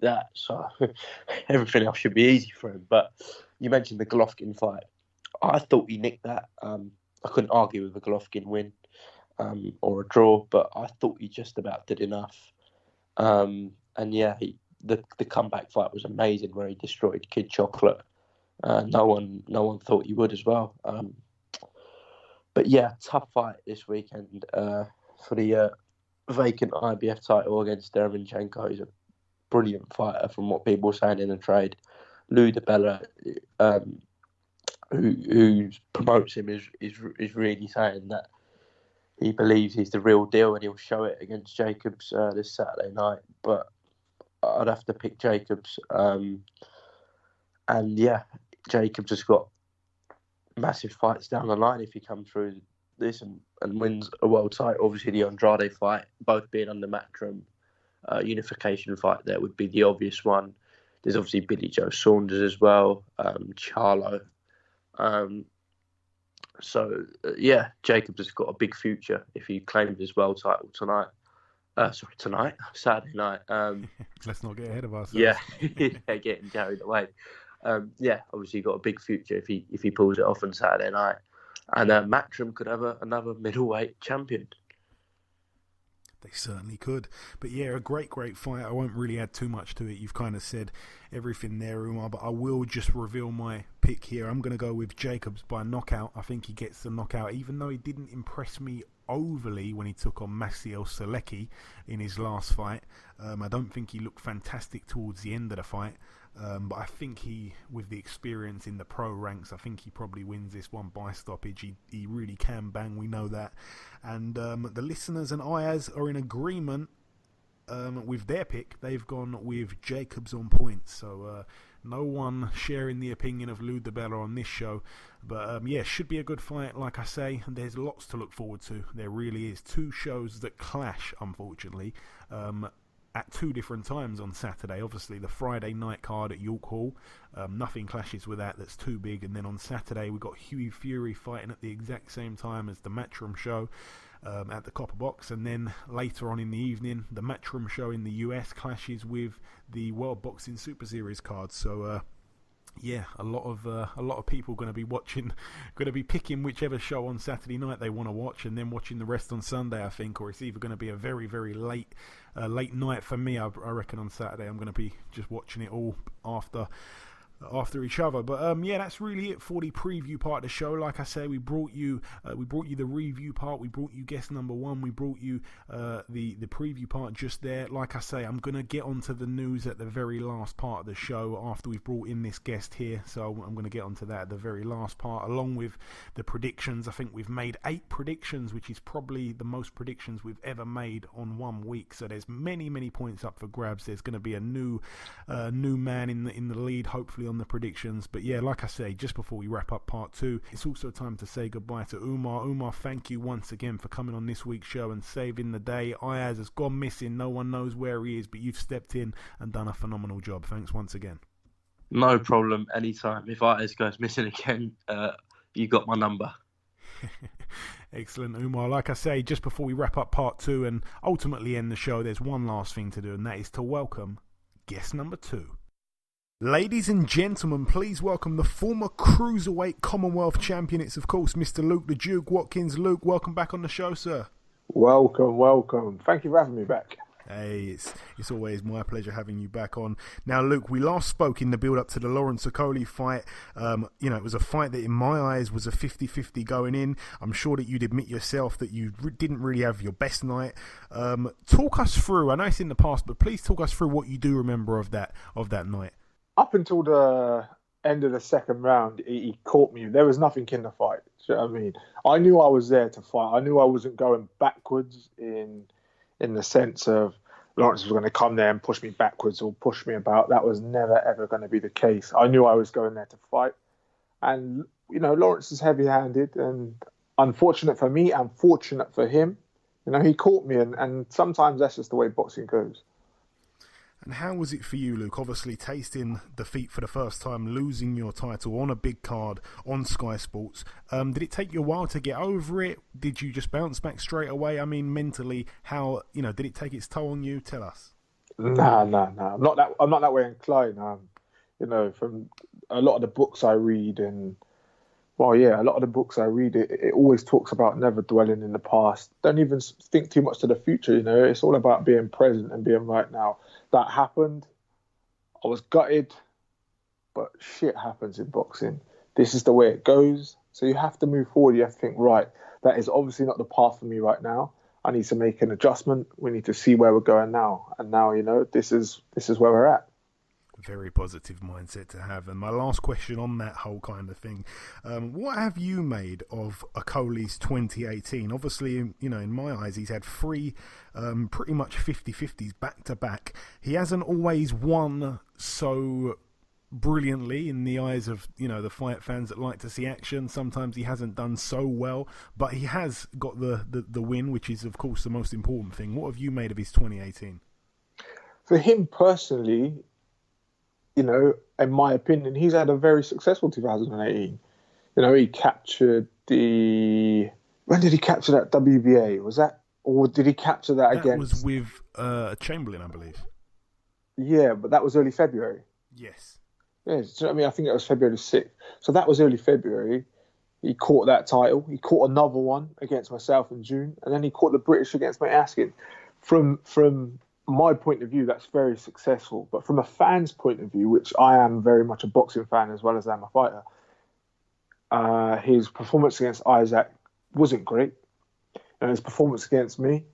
[SPEAKER 7] that, so everything else should be easy for him. But you mentioned the Golovkin fight. I thought he nicked that. I couldn't argue with a Golovkin win or a draw, but I thought he just about did enough. And yeah, the comeback fight was amazing, where he destroyed Kid Chocolate. No one thought he would as well. But yeah, tough fight this weekend for the vacant IBF title against Derevianchenko. He's a brilliant fighter from what people are saying in the trade. Lou DeBella, who promotes him, is really saying that he believes he's the real deal, and he'll show it against Jacobs this Saturday night. But I'd have to pick Jacobs. And yeah, Jacobs has got massive fights down the line if he comes through this and wins a world title. Obviously, the Andrade fight, both being under Matchroom, unification fight there would be the obvious one. There's obviously Billy Joe Saunders as well, Charlo. Yeah, Jacobs has got a big future if he claims his world title Saturday night.
[SPEAKER 6] Let's not get ahead of ourselves.
[SPEAKER 7] Yeah, getting carried away. yeah, obviously got a big future if he pulls it off on Saturday night. And Matchroom could have another middleweight champion.
[SPEAKER 6] They certainly could. But yeah, a great fight. I won't really add too much to it. You've kind of said everything there, Umar, but I will just reveal my pick here. I'm going to go with Jacobs by knockout. I think he gets the knockout, even though he didn't impress me overly when he took on Maciej Sulecki in his last fight. I don't think he looked fantastic towards the end of the fight. But I think he, with the experience in the pro ranks, I think he probably wins this one by stoppage. He really can bang, we know that. And the listeners and Ayaz are in agreement with their pick. They've gone with Jacobs on points. So no one sharing the opinion of Lou DiBella on this show. But yeah, should be a good fight. Like I say, there's lots to look forward to. There really is. Two shows that clash, unfortunately. At two different times on Saturday. Obviously the Friday night card at York Hall, nothing clashes with that's too big. And then on Saturday we've got Fury fighting at the exact same time as the Matchroom show at the Copperbox, and then later on in the evening the Matchroom show in the US clashes with the World Boxing Super Series card. So yeah, a lot of people going to be watching, going to be picking whichever show on Saturday night they want to watch, and then watching the rest on Sunday, I think. Or it's either going to be a very, very late night for me. I reckon on Saturday I'm going to be just watching it all after each other. But yeah, that's really it for the preview part of the show. Like I say, we brought you the review part, we brought you guest number one, we brought you the preview part just there. Like I say, I'm gonna get onto the news at the very last part of the show after we've brought in this guest here, so I'm gonna get onto that at the very last part, along with the predictions. I think we've made 8 predictions, which is probably the most predictions we've ever made on 1 week, so there's many points up for grabs. There's going to be a new man in the lead, hopefully, on the predictions. But yeah, like I say, just before we wrap up part 2, it's also time to say goodbye to Umar. Umar, thank you once again for coming on this week's show and saving the day. Ayaz has gone missing, no one knows where he is, but you've stepped in and done a phenomenal job. Thanks once again.
[SPEAKER 7] No problem, anytime. If Ayaz goes missing again, you got my number.
[SPEAKER 6] Excellent, Umar. Like I say, just before we wrap up part 2 and ultimately end the show, there's one last thing to do, and that is to welcome guest number 2. Ladies and gentlemen, please welcome the former Cruiserweight Commonwealth champion. It's, of course, Mr. Luke the Duke Watkins. Luke, welcome back on the show, sir.
[SPEAKER 9] Welcome. Thank you for having me back.
[SPEAKER 6] Hey, it's always my pleasure having you back on. Now, Luke, we last spoke in the build-up to the Lawrence Okolie fight. It was a fight that, in my eyes, was a 50-50 going in. I'm sure that you'd admit yourself that you didn't really have your best night. Talk us through, I know it's in the past, but please talk us through what you do remember of that night.
[SPEAKER 9] Up until the end of the second round, he caught me. There was nothing in the fight. Do you know what I mean? I knew I was there to fight. I knew I wasn't going backwards in the sense of Lawrence was going to come there and push me backwards or push me about. That was never, ever going to be the case. I knew I was going there to fight. And, Lawrence is heavy-handed, and unfortunate for me and fortunate for him. He caught me, and sometimes that's just the way boxing goes.
[SPEAKER 6] And how was it for you, Luke? Obviously, tasting defeat for the first time, losing your title on a big card on Sky Sports. Did it take you a while to get over it? Did you just bounce back straight away? I mean, mentally, how did it take its toll on you? Tell us.
[SPEAKER 9] Nah. I'm not that way inclined. From a lot of the books I read, it always talks about never dwelling in the past. Don't even think too much to the future. It's all about being present and being right now. That happened. I was gutted, but shit happens in boxing. This is the way it goes. So you have to move forward. You have to think, right, that is obviously not the path for me right now. I need to make an adjustment. We need to see where we're going now. And now, this is where we're at.
[SPEAKER 6] Very positive mindset to have. And my last question on that whole kind of thing, what have you made of Okolie's 2018? Obviously, in my eyes, he's had 3 pretty much 50-50s back to back. He hasn't always won so brilliantly in the eyes of the fight fans that like to see action. Sometimes he hasn't done so well, but he has got the win, which is of course the most important thing. What have you made of his 2018?
[SPEAKER 9] For him personally, in my opinion, he's had a very successful 2018. He captured when did he capture that WBA? Was that, or did he capture that against?
[SPEAKER 6] That was with Chamberlain, I believe.
[SPEAKER 9] Yeah, but that was early February.
[SPEAKER 6] Yes.
[SPEAKER 9] Yeah, so, I mean, I think it was February 6th. So that was early February. He caught that title. He caught another one against myself in June, and then he caught the British against Mate Askin. From my point of view, that's very successful. But from a fan's point of view, which I am very much a boxing fan as well as I'm a fighter, his performance against Isaac wasn't great. And his performance against me,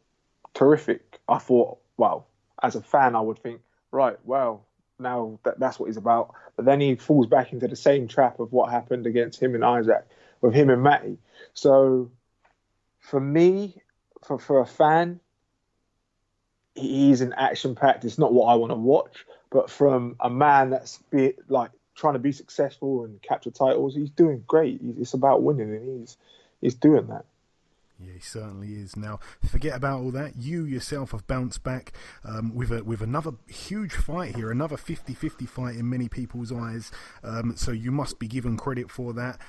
[SPEAKER 9] terrific. I thought, well, as a fan, I would think, right, well, now that's what he's about. But then he falls back into the same trap of what happened against him and Isaac, with him and Matty. So for me, for a fan, he's an action-packed. It's not what I want to watch. But from a man that's trying to be successful and capture titles, he's doing great. It's about winning, and he's doing that.
[SPEAKER 6] Yeah, he certainly is. Now, forget about all that. You yourself have bounced back with another huge fight here, another 50-50 fight in many people's eyes. So you must be given credit for that.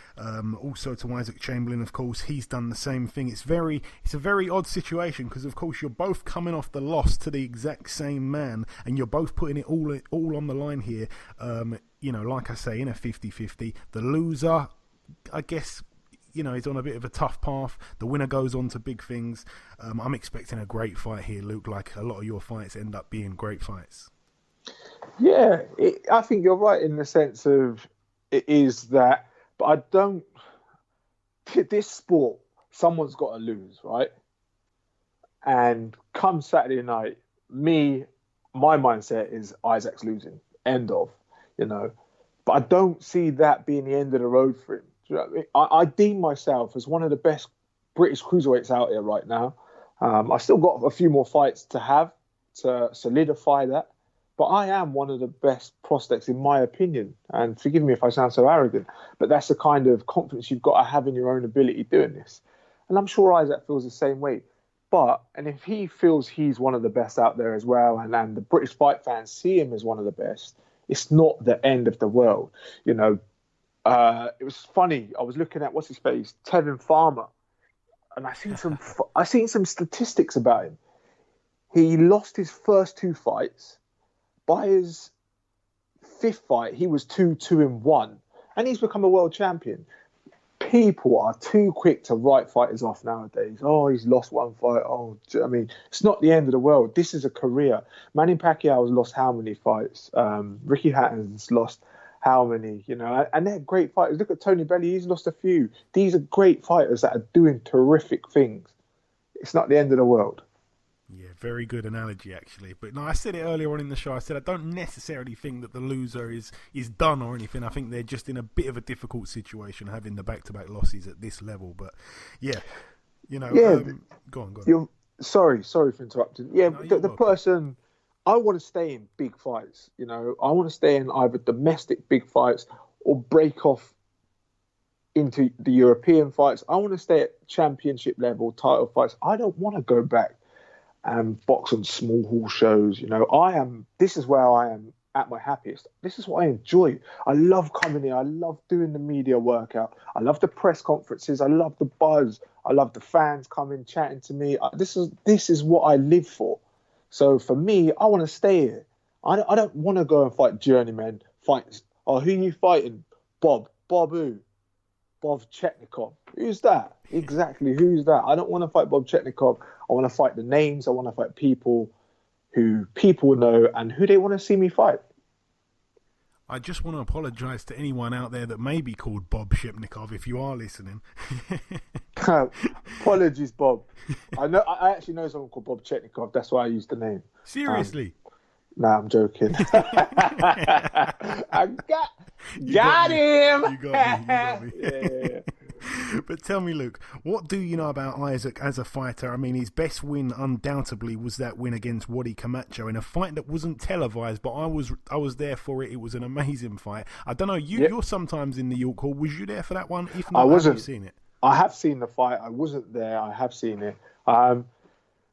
[SPEAKER 6] Also to Isaac Chamberlain, of course, he's done the same thing. It's a very odd situation because, of course, you're both coming off the loss to the exact same man, and you're both putting it all on the line here. Like I say, in a 50-50, the loser, I guess, he's on a bit of a tough path. The winner goes on to big things. I'm expecting a great fight here, Luke, like a lot of your fights end up being great fights.
[SPEAKER 9] Yeah, I think you're right in the sense of it is that, but I don't... This sport, someone's got to lose, right? And come Saturday night, my mindset is Isaac's losing. End of, But I don't see that being the end of the road for him. I deem myself as one of the best British cruiserweights out here right now. I've still got a few more fights to have to solidify that, but I am one of the best prospects in my opinion. And forgive me if I sound so arrogant, but that's the kind of confidence you've got to have in your own ability doing this. And I'm sure Isaac feels the same way. And if he feels he's one of the best out there as well, and the British fight fans see him as one of the best, it's not the end of the world, It was funny. I was looking at what's his face, Tevin Farmer, and I seen some statistics about him. He lost his first two fights. By his fifth fight, he was 2-1, and he's become a world champion. People are too quick to write fighters off nowadays. Oh, he's lost one fight. Oh, I mean, it's not the end of the world. This is a career. Manny Pacquiao's lost how many fights? Ricky Hatton's lost how many, and they're great fighters. Look at Tony Bellew, he's lost a few. These are great fighters that are doing terrific things. It's not the end of the world.
[SPEAKER 6] Yeah, very good analogy, actually. But no, I said it earlier on in the show. I said I don't necessarily think that the loser is done or anything. I think they're just in a bit of a difficult situation having the back-to-back losses at this level. But yeah, go on.
[SPEAKER 9] Sorry for interrupting. Yeah, no, the person... I want to stay in big fights, I want to stay in either domestic big fights or break off into the European fights. I want to stay at championship level title fights. I don't want to go back and box on small hall shows. This is where I am at my happiest. This is what I enjoy. I love coming here. I love doing the media workout. I love the press conferences. I love the buzz. I love the fans coming, chatting to me. This is what I live for. So for me, I want to stay here. I don't want to go and fight journeymen fights. Oh, who are you fighting? Bob who? Bob Chetnikov. Who's that? Exactly, who's that? I don't want to fight Bob Chetnikov. I want to fight the names. I want to fight people who people know and who they want to see me fight.
[SPEAKER 6] I just want to apologise to anyone out there that may be called Bob Shipnikov if you are listening.
[SPEAKER 9] Apologies, Bob. I actually know someone called Bob Chetnikov. That's why I used the name.
[SPEAKER 6] Seriously?
[SPEAKER 9] Nah, I'm joking. I got him.
[SPEAKER 6] You got me.
[SPEAKER 9] Yeah.
[SPEAKER 6] But tell me, Luke, what do you know about Isaac as a fighter? I mean, his best win undoubtedly was that win against Wadi Camacho in a fight that wasn't televised, but I was there for it. It was an amazing fight. I don't know, you're sometimes in the York Hall. Was you there for that one? If not,
[SPEAKER 9] I wasn't.
[SPEAKER 6] Have you seen it?
[SPEAKER 9] I have seen the fight. I wasn't there. I have seen it. It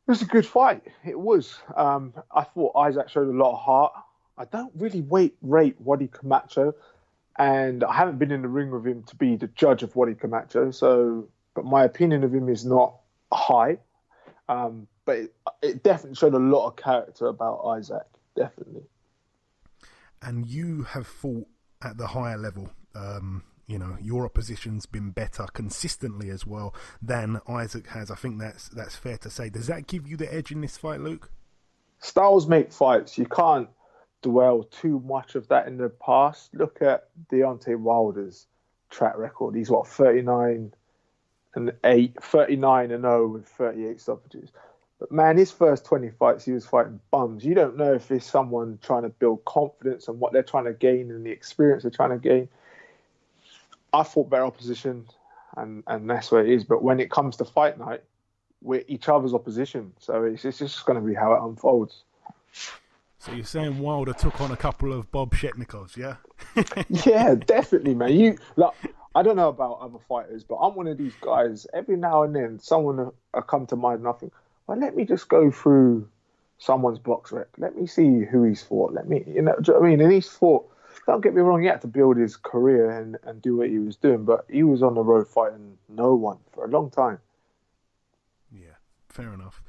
[SPEAKER 9] was a good fight. It was. I thought Isaac showed a lot of heart. I don't really rate Wadi Camacho. And I haven't been in the ring with him to be the judge of Wadi Camacho, but my opinion of him is not high. But it definitely showed a lot of character about Isaac, definitely.
[SPEAKER 6] And you have fought at the higher level. You know, your opposition's been better consistently as well than Usyk has. I think that's fair to say. Does that give you the edge in this fight, Luke?
[SPEAKER 9] Styles make fights. You can't dwell too much of that in the past. Look at Deontay Wilder's track record. He's 39-0 with 38 stoppages. But man, his first 20 fights, he was fighting bums. You don't know if it's someone trying to build confidence and what they're trying to gain and the experience they're trying to gain. I fought better opposition, and that's where it is. But when it comes to fight night, we're each other's opposition. So it's just going to be how it unfolds.
[SPEAKER 6] So you're saying Wilder took on a couple of Bob Shetnikovs, yeah?
[SPEAKER 9] Yeah, definitely, man. I don't know about other fighters, but I'm one of these guys. Every now and then, someone will come to mind and I think, well, let me just go through someone's box rec. Let me see who he's fought. Do you know what I mean? And he's fought. Don't get me wrong, he had to build his career and do what he was doing, but he was on the road fighting no one for a long time.
[SPEAKER 6] Yeah, fair enough.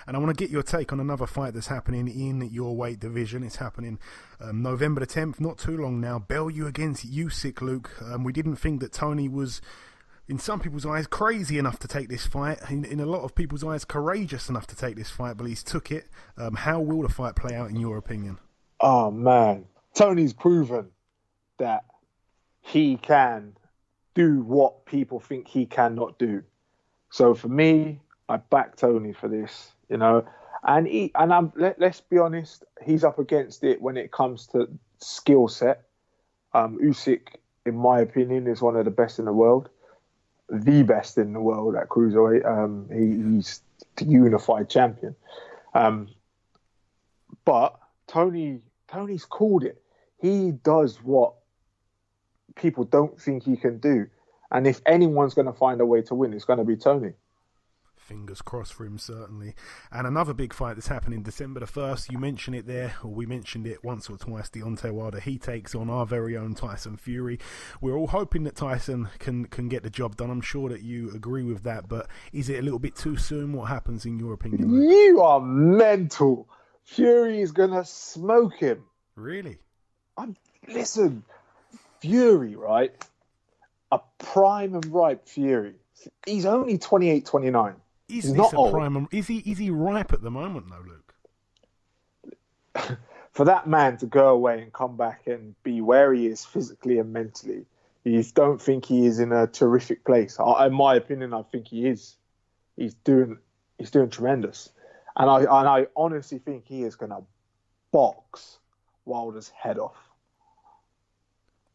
[SPEAKER 6] And I want to get your take on another fight that's happening in your weight division. It's happening November the 10th, not too long now. Bellew against Usyk, Luke. We didn't think that Tony was, in some people's eyes, crazy enough to take this fight. In a lot of people's eyes, courageous enough to take this fight, but he's took it. How will the fight play out in your opinion?
[SPEAKER 9] Oh, man. Tony's proven that he can do what people think he cannot do. So for me, I back Tony for this, you know. And let's be honest, he's up against it when it comes to skill set. Usyk, in my opinion, is one of the best in the world, the best in the world at cruiserweight. He's the unified champion. But Tony's called it. He does what people don't think he can do. And if anyone's going to find a way to win, it's going to be Tony.
[SPEAKER 6] Fingers crossed for him, certainly. And another big fight that's happening December the 1st, you mentioned it there, or we mentioned it once or twice, Deontay Wilder, he takes on our very own Tyson Fury. We're all hoping that Tyson can get the job done. I'm sure that you agree with that, but is it a little bit too soon? What happens in your opinion, Luke?
[SPEAKER 9] You are mental. Fury is going to smoke him.
[SPEAKER 6] Really?
[SPEAKER 9] Listen, Fury, right? A prime and ripe Fury. He's only 28, 29.
[SPEAKER 6] He's
[SPEAKER 9] not
[SPEAKER 6] a
[SPEAKER 9] old.
[SPEAKER 6] prime. Is he ripe at the moment, though, Luke?
[SPEAKER 9] For that man to go away and come back and be where he is physically and mentally, you don't think he is in a terrific place. In my opinion, I think he is. He's doing tremendous, and I honestly think he is going to box Wilder's head off.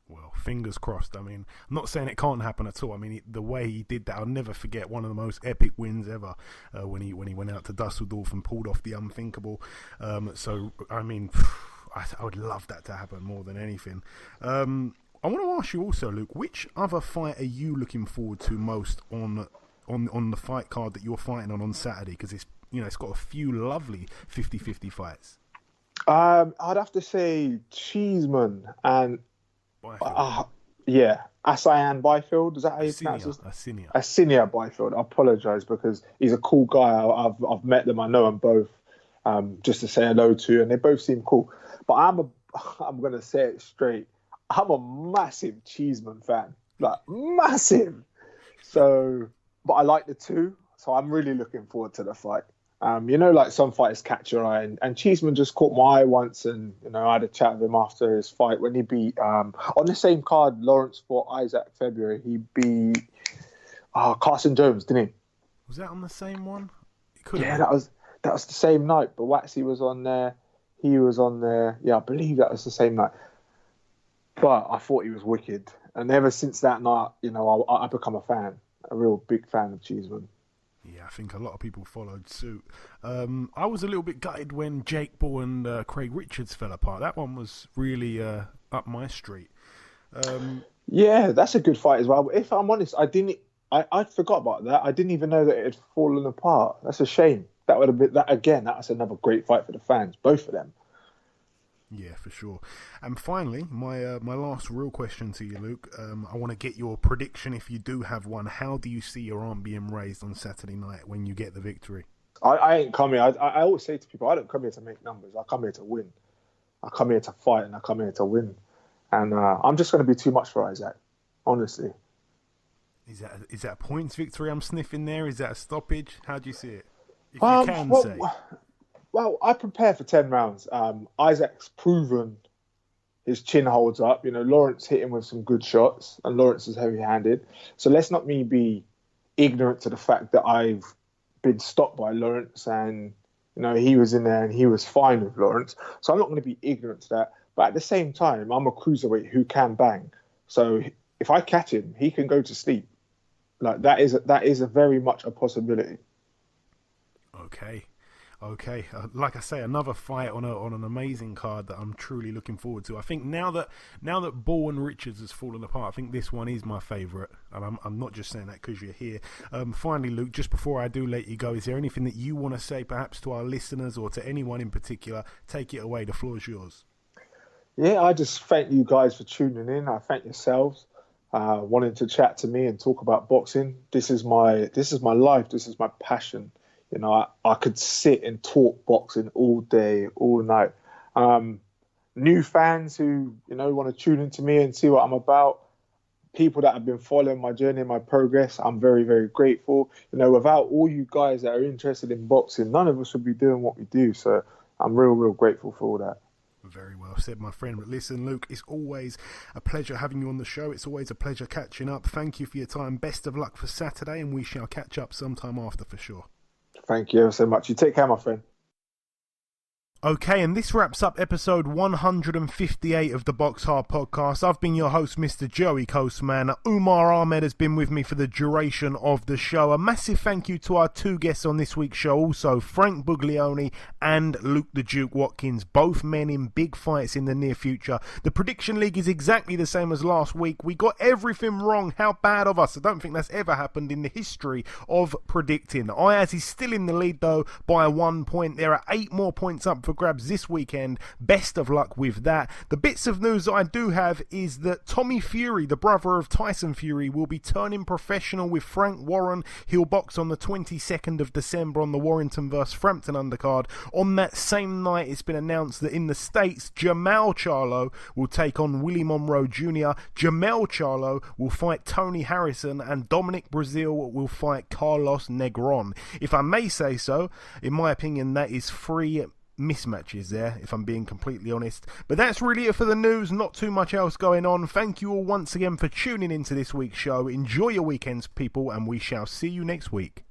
[SPEAKER 6] Well, fingers crossed. I mean, I'm not saying it can't happen at all. I mean, the way he did that, I'll never forget one of the most epic wins ever when he went out to Dusseldorf and pulled off the unthinkable. So, I mean, I would love that to happen more than anything. I want to ask you also, Luke, which other fight are you looking forward to most on the fight card that you're fighting on Saturday? Because it's got a few lovely 50-50 fights.
[SPEAKER 9] I'd have to say Cheeseman and Asayan Byfield. Is that how you pronounce it? Asinia Byfield. I apologise because he's a cool guy. I've met them. I know them both. Just to say hello to, and they both seem cool. But I'm going to say it straight. I'm a massive Cheeseman fan, like massive. So, but I like the two. So I'm really looking forward to the fight. Like some fighters catch your eye, and Cheeseman just caught my eye once, and I had a chat with him after his fight when he beat on the same card. Lawrence fought Isaac February. He beat Carson Jones, didn't he?
[SPEAKER 6] Was that on the same one?
[SPEAKER 9] That was the same night. But Waxy was on there. He was on there. Yeah, I believe that was the same night. But I thought he was wicked, and ever since that night, I've become a real big fan of Cheeseman.
[SPEAKER 6] Yeah, I think a lot of people followed suit. I was a little bit gutted when Jake Paul and Craig Richards fell apart. That one was really up my street.
[SPEAKER 9] Yeah, that's a good fight as well. But if I'm honest, I forgot about that. I didn't even know that it had fallen apart. That's a shame. That would have been that again. That's another great fight for the fans, both of them.
[SPEAKER 6] Yeah, for sure. And finally, my last real question to you, Luke. I want to get your prediction, if you do have one. How do you see your arm being raised on Saturday night when you get the victory?
[SPEAKER 9] I ain't coming. I always say to people, I don't come here to make numbers. I come here to win. I come here to fight, and I come here to win. And I'm just going to be too much for Isaac, honestly.
[SPEAKER 6] Is that a points victory I'm sniffing there? Is that a stoppage? How do you see it? If you can say.
[SPEAKER 9] Well, I prepare for 10 rounds. Isaac's proven his chin holds up. Lawrence hit him with some good shots, and Lawrence is heavy-handed. So let's not be ignorant to the fact that I've been stopped by Lawrence, and he was in there and he was fine with Lawrence. So I'm not going to be ignorant to that. But at the same time, I'm a cruiserweight who can bang. So if I catch him, he can go to sleep. Like that is a very much a possibility.
[SPEAKER 6] Okay. Like I say, another fight on an amazing card that I'm truly looking forward to. I think now that Ball and Richards has fallen apart, I think this one is my favourite, and I'm not just saying that because you're here. Finally, Luke, just before I do let you go, is there anything that you want to say, perhaps to our listeners or to anyone in particular? Take it away. The floor is yours.
[SPEAKER 9] Yeah, I just thank you guys for tuning in. I thank yourselves wanting to chat to me and talk about boxing. This is my life. This is my passion. I could sit and talk boxing all day, all night. New fans who, want to tune into me and see what I'm about. People that have been following my journey and my progress, I'm very, very grateful. Without all you guys that are interested in boxing, none of us would be doing what we do. So I'm real, real grateful for all that.
[SPEAKER 6] Very well said, my friend. But listen, Luke, it's always a pleasure having you on the show. It's always a pleasure catching up. Thank you for your time. Best of luck for Saturday, and we shall catch up sometime after for sure.
[SPEAKER 9] Thank you ever so much. You take care, my friend.
[SPEAKER 6] Okay, and this wraps up episode 158 of the BoxHard Podcast. I've been your host, Mr. Joey Coastman. Umar Ahmed has been with me for the duration of the show. A massive thank you to our two guests on this week's show, also Frank Buglioni and Luke the Duke Watkins, both men in big fights in the near future. The Prediction League is exactly the same as last week. We got everything wrong. How bad of us. I don't think that's ever happened in the history of predicting. Ayaz is still in the lead, though, by 1 point. There are 8 more points up for grabs this weekend. Best of luck with that. The bits of news that I do have is that Tommy Fury, the brother of Tyson Fury, will be turning professional with Frank Warren. He'll box on the 22nd of December on the Warrington vs Frampton undercard. On that same night, it's been announced that in the States, Jamal Charlo will take on Willie Monroe Jr. Jamal Charlo will fight Tony Harrison, and Dominic Brazil will fight Carlos Negron. If I may say so, in my opinion, that is 3 mismatches there, if I'm being completely honest. But that's really it for the news. Not too much else going on. Thank you all once again for tuning into this week's show. Enjoy your weekends, people, and we shall see you next week.